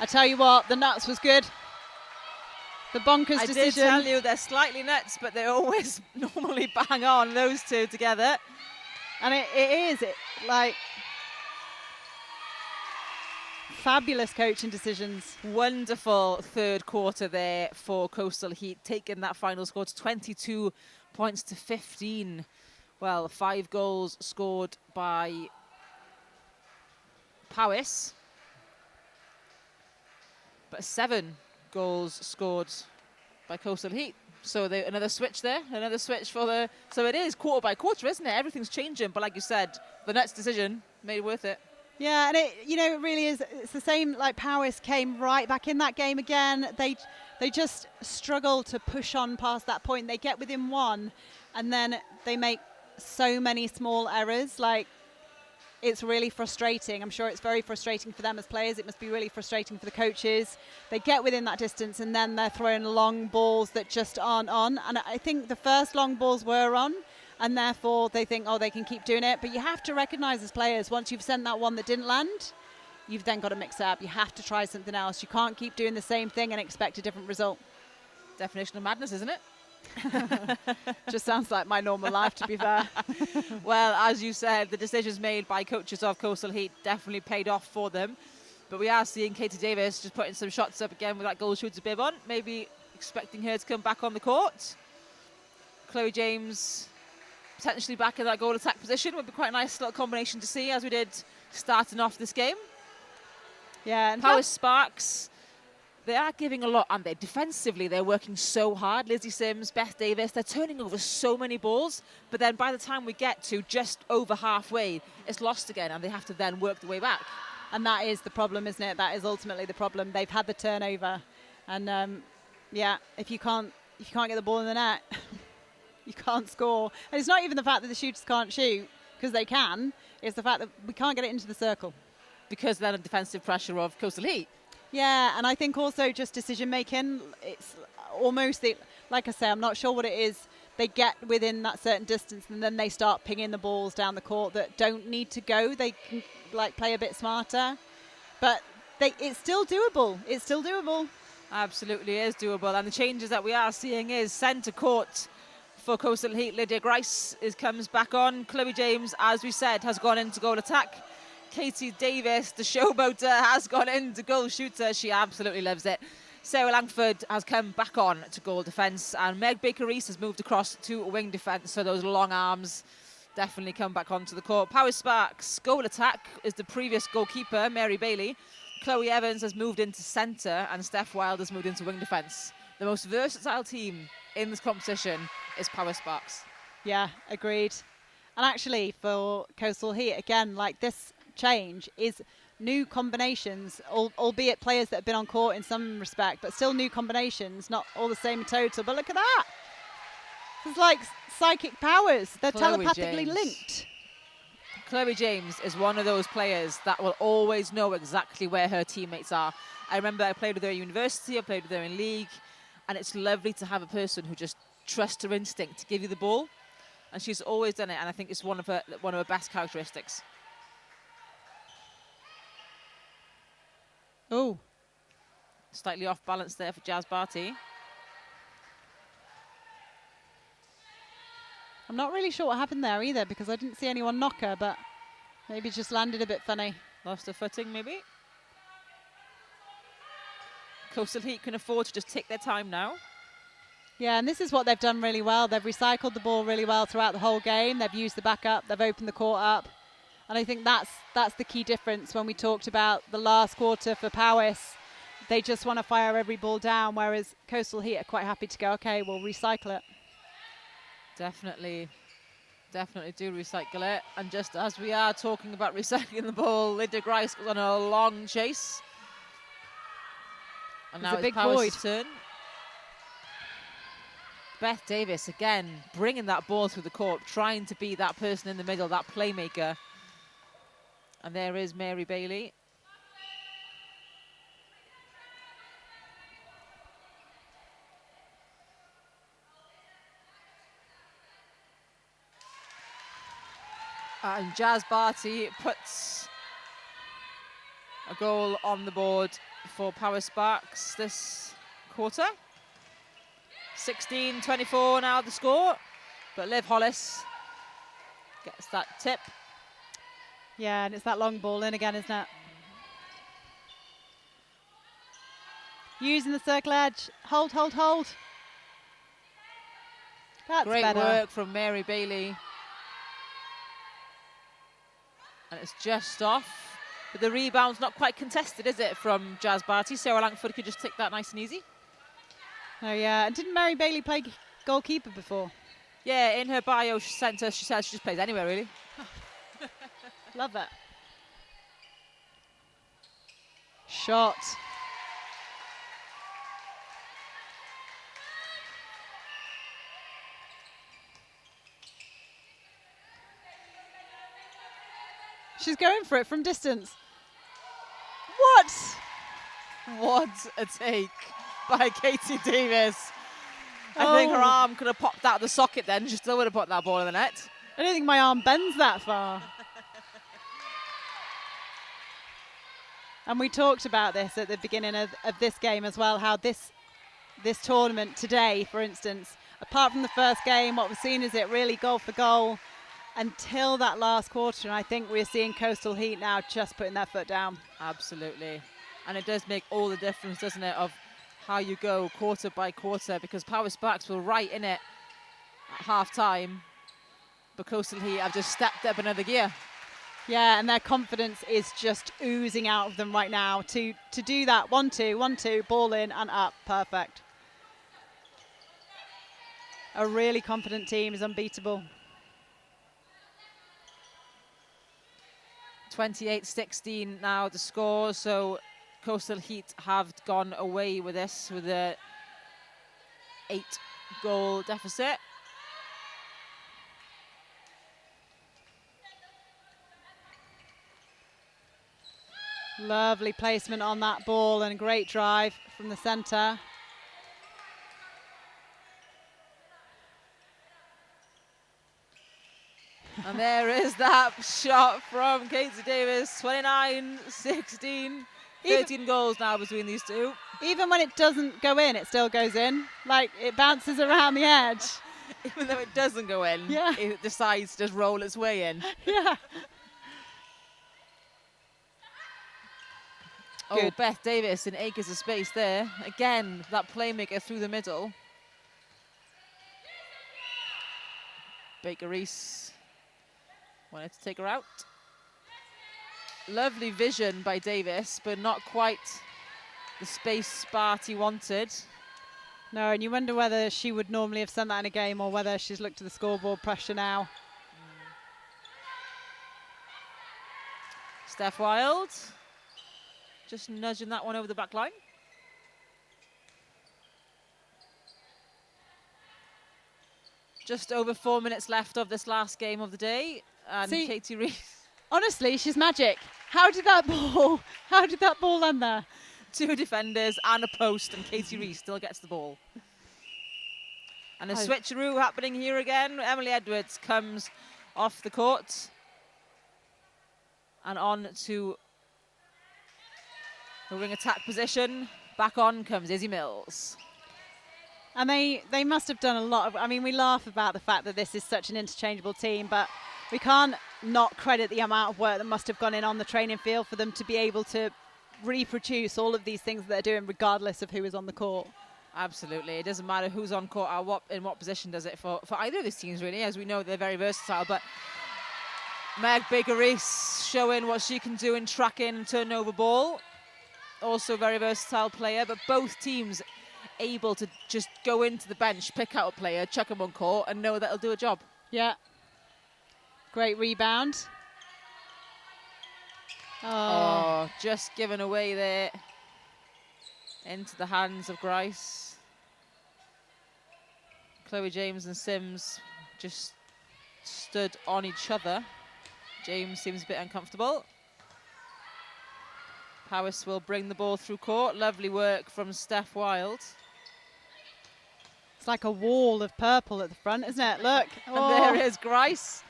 I tell you what, the nuts was good. The bonkers I decision. did tell you they're slightly nuts, but they always normally bang on, those two together. And it is like fabulous coaching decisions. Wonderful third quarter there for Coastal Heat, taking that final score to 22 points to 15. Well, 5 goals scored by Powys, but 7 goals scored by Coastal Heat. So another switch there, another switch for the... So it is quarter by quarter, isn't it? Everything's changing, but like you said, the Nets' decision made it worth it. Yeah, and it really is. It's the same. Like Powys came right back in that game again. They just struggle to push on past that point. They get within one, and then they make so many small errors. Like, it's really frustrating. I'm sure it's very frustrating for them as players. It must be really frustrating for the coaches. They get within that distance, and then they're throwing long balls that just aren't on. And I think the first long balls were on, and therefore they think, oh, they can keep doing it. But you have to recognise as players, once you've sent that one that didn't land, you've then got to mix it up. You have to try something else. You can't keep doing the same thing and expect a different result. Definition of madness, isn't it? Just sounds like my normal life, to be fair. Well, as you said, the decisions made by coaches of Coastal Heat definitely paid off for them. But we are seeing Katie Davis just putting some shots up again with that goal shooter bib on. Maybe expecting her to come back on the court. Chloe James potentially back in that goal attack position would be quite a nice little combination to see, as we did starting off this game. Yeah, and Powys Sparks, they are giving a lot, and they defensively they're working so hard. Lizzie Sims, Beth Davis, they're turning over so many balls, but then by the time we get to just over halfway, it's lost again, and they have to then work the way back. And that is the problem, isn't it? That is ultimately the problem. They've had the turnover, and yeah, if you can't get the ball in the net, you can't score. And it's not even the fact that the shooters can't shoot, because they can. It's the fact that we can't get it into the circle. Because then of defensive pressure of Coastal Heat. Yeah, and I think also just decision making. It's almost, like I say, I'm not sure what it is. They get within that certain distance, and then they start pinging the balls down the court that don't need to go. They can play a bit smarter, but it's still doable. It's still doable. Absolutely is doable. And the changes that we are seeing is centre court for Coastal Heat. Lydia Grice comes back on. Chloe James, as we said, has gone into goal attack. Katie Davis, the showboater, has gone into goal shooter. She absolutely loves it. Sarah Langford has come back on to goal defence, and Meg Baker-Reese has moved across to wing defence, so those long arms definitely come back onto the court. Powys Sparks, goal attack, is the previous goalkeeper, Mary Bailey. Chloe Evans has moved into centre, and Steph Wild has moved into wing defence. The most versatile team in this competition is Powys Sparks. Yeah, agreed. And actually, for Coastal Heat, again, this change is new combinations, albeit players that have been on court in some respect, but still new combinations, not all the same in total. But look at that. It's like psychic powers. They're telepathically linked. Chloe James is one of those players that will always know exactly where her teammates are. I remember I played with her at university, I played with her in league, and it's lovely to have a person who just trusts her instinct to give you the ball. And she's always done it, and I think it's one of her best characteristics. Oh, slightly off balance there for Jazz Barty. I'm not really sure what happened there either, because I didn't see anyone knock her, but maybe just landed a bit funny. Lost her footing, maybe. Coastal Heat can afford to just take their time now. Yeah, and this is what they've done really well. They've recycled the ball really well throughout the whole game. They've used the backup. They've opened the court up. And I think that's the key difference when we talked about the last quarter for Powys. They just want to fire every ball down, whereas Coastal Heat are quite happy to go, okay, we'll recycle it. Definitely do recycle it. And just as we are talking about recycling the ball, Lydia Grice goes on a long chase. And now it's Powys' turn. Beth Davis, again, bringing that ball through the court, trying to be that person in the middle, that playmaker. And there is Mary Bailey. And Jazz Barty puts a goal on the board for Powys Sparks this quarter. 16-24 now the score, but Liv Hollis gets that tip. Yeah, and it's that long ball in again, isn't it? Using the circle edge. Hold, hold, hold. That's Great better. work from Mary Bailey. And it's just off. But the rebound's not quite contested, is it, from Jazz Barty? Sarah Langford could just take that nice and easy. Oh, yeah. And didn't Mary Bailey play goalkeeper before? Yeah, in her bio she sent us, she says she just plays anywhere, really. Love it. Shot. She's going for it from distance. What? What a take by Katie Davis. I think her arm could have popped out of the socket then. She still would have put that ball in the net. I don't think my arm bends that far. And we talked about this at the beginning of this game as well, how this tournament today, for instance, apart from the first game, what we've seen is it really goal for goal until that last quarter. And I think we're seeing Coastal Heat now just putting their foot down. Absolutely. And it does make all the difference, doesn't it, of how you go quarter by quarter, because Power Sparks were right in it at half time, but Coastal Heat have just stepped up another gear. Yeah, and their confidence is just oozing out of them right now to do that 1-2, 1-2, ball in and up, perfect. A really confident team is unbeatable. 28-16 now the score, so Coastal Heat have gone away with this with a 8-goal deficit. Lovely placement on that ball and great drive from the centre. And there is that shot from Katie Davis, 29-16. 13 goals now between these two. Even when it doesn't go in, it still goes in. Like, it bounces around the edge. Even though it doesn't go in, yeah. It decides to just roll its way in. Yeah. Oh, Good. Beth Davis in acres of space there. Again, that playmaker through the middle. Baker Reese wanted to take her out. Lovely vision by Davis, but not quite the space Sparty wanted. No, and you wonder whether she would normally have sent that in a game or whether she's looked at the scoreboard pressure now. Steph Wild just nudging that one over the back line. Just over 4 minutes left of this last game of the day, and Katie Reese. Honestly, she's magic. How did that ball land there? 2 defenders and a post, and Katie Reese still gets the ball. And a switcheroo happening here again. Emily Edwards comes off the court and on to the wing attack position. Back on comes Izzy Mills. And they must have done a lot of, I mean, we laugh about the fact that this is such an interchangeable team, but we can't not credit the amount of work that must have gone in on the training field for them to be able to reproduce all of these things that they're doing regardless of who is on the court. Absolutely. It doesn't matter who's on court or in what position does it for either of these teams, really. As we know, they're very versatile, but Meg Baker-Reese showing what she can do in tracking and turning over ball. Also a very versatile player, but both teams able to just go into the bench, pick out a player, chuck them on court, and know that it'll do a job. Yeah. Great rebound. Oh, just given away there into the hands of Grice. Chloe James and Sims just stood on each other. James seems a bit uncomfortable. Powis will bring the ball through court. Lovely work from Steph Wild. It's like a wall of purple at the front, isn't it? Look. And there is Grice.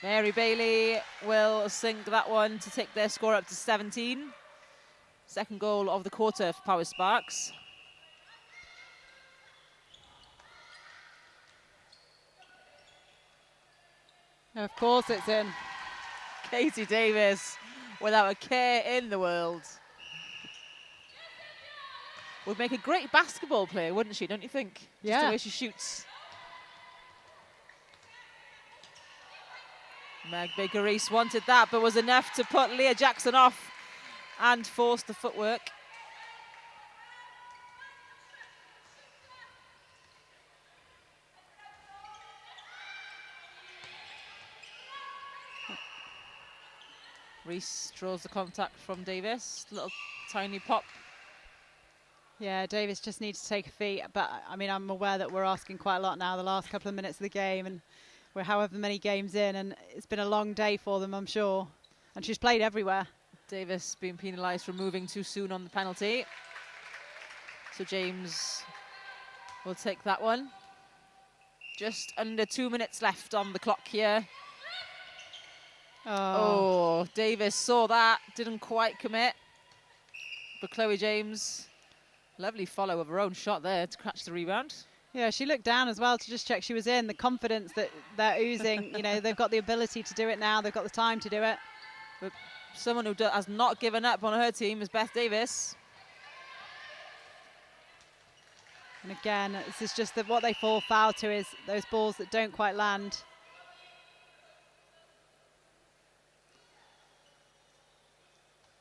Mary Bailey will sink that one to take their score up to 17. Second goal of the quarter for Power Sparks. Of course it's in. Katie Davis, without a care in the world. Would make a great basketball player, wouldn't she, don't you think? Yeah. Just the way she shoots. Meg Baker-Reese wanted that, but was enough to put Leah Jackson off and force the footwork. Reese draws the contact from Davis. Little tiny pop. Yeah, Davis just needs to take a feet. But, I mean, I'm aware that we're asking quite a lot now the last couple of minutes of the game. And we're however many games in. And it's been a long day for them, I'm sure. And she's played everywhere. Davis being penalised for moving too soon on the penalty. So James will take that one. Just under 2 minutes left on the clock here. Oh, Davis saw that, didn't quite commit. But Chloe James, lovely follow of her own shot there to catch the rebound. Yeah, she looked down as well to just check she was in. The confidence that they're oozing, you know, they've got the ability to do it now. They've got the time to do it. But someone who has not given up on her team is Beth Davis. And again, this is just that what they fall foul to is those balls that don't quite land.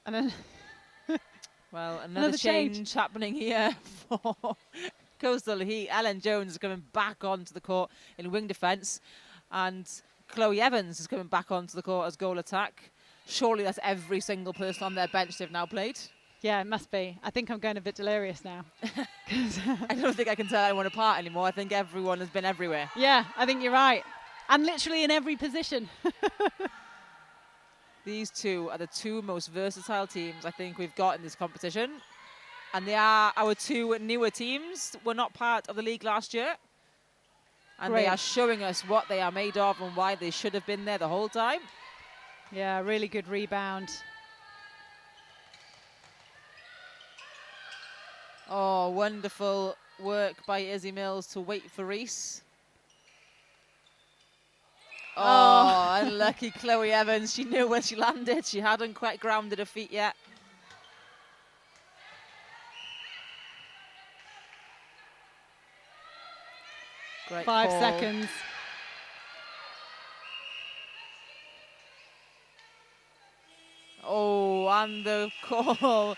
And then well, another change happening here for Coastal Heat. Ellen Jones is coming back onto the court in wing defence, and Chloe Evans is coming back onto the court as goal attack. Surely that's every single person on their bench they've now played. Yeah, it must be. I think I'm going a bit delirious now. I don't think I can tell anyone apart anymore. I think everyone has been everywhere. Yeah, I think you're right. And literally in every position. These two are the two most versatile teams I think we've got in this competition. And they are our two newer teams. Were not part of the league last year. And Great. They are showing us what they are made of and why they should have been there the whole time. Yeah, really good rebound. Oh, wonderful work by Izzy Mills to wait for Reese. Oh, unlucky Chloe Evans. She knew where she landed. She hadn't quite grounded her feet yet. Great 5 call. seconds. Oh, and the call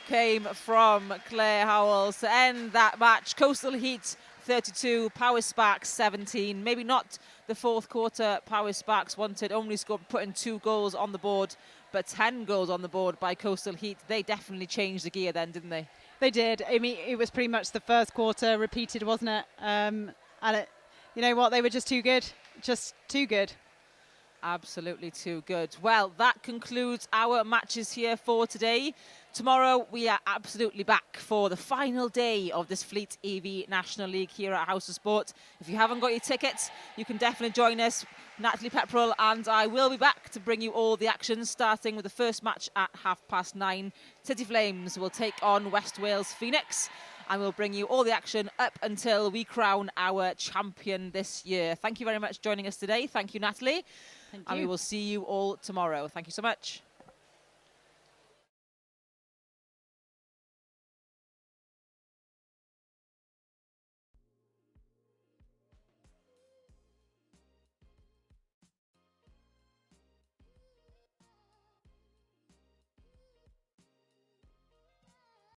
came from Claire Howells to end that match. Coastal Heat 32, Power Sparks 17. Maybe not the fourth quarter Power Sparks wanted, only putting 2 goals on the board, but 10 goals on the board by Coastal Heat. They definitely changed the gear then, didn't they? They did. I mean, it was pretty much the first quarter repeated, wasn't it? And you know what? They were just too good. Just too good. Absolutely too good. Well, that concludes our matches here for today. Tomorrow, we are absolutely back for the final day of this Fleet EV National League here at House of Sport. If you haven't got your tickets, you can definitely join us. Natalie Pepperell and I will be back to bring you all the action, starting with the first match at 9:30. City Flames will take on West Wales Phoenix, and we'll bring you all the action up until we crown our champion this year. Thank you very much for joining us today. Thank you, Natalie. Thank you. And we will see you all tomorrow. Thank you so much.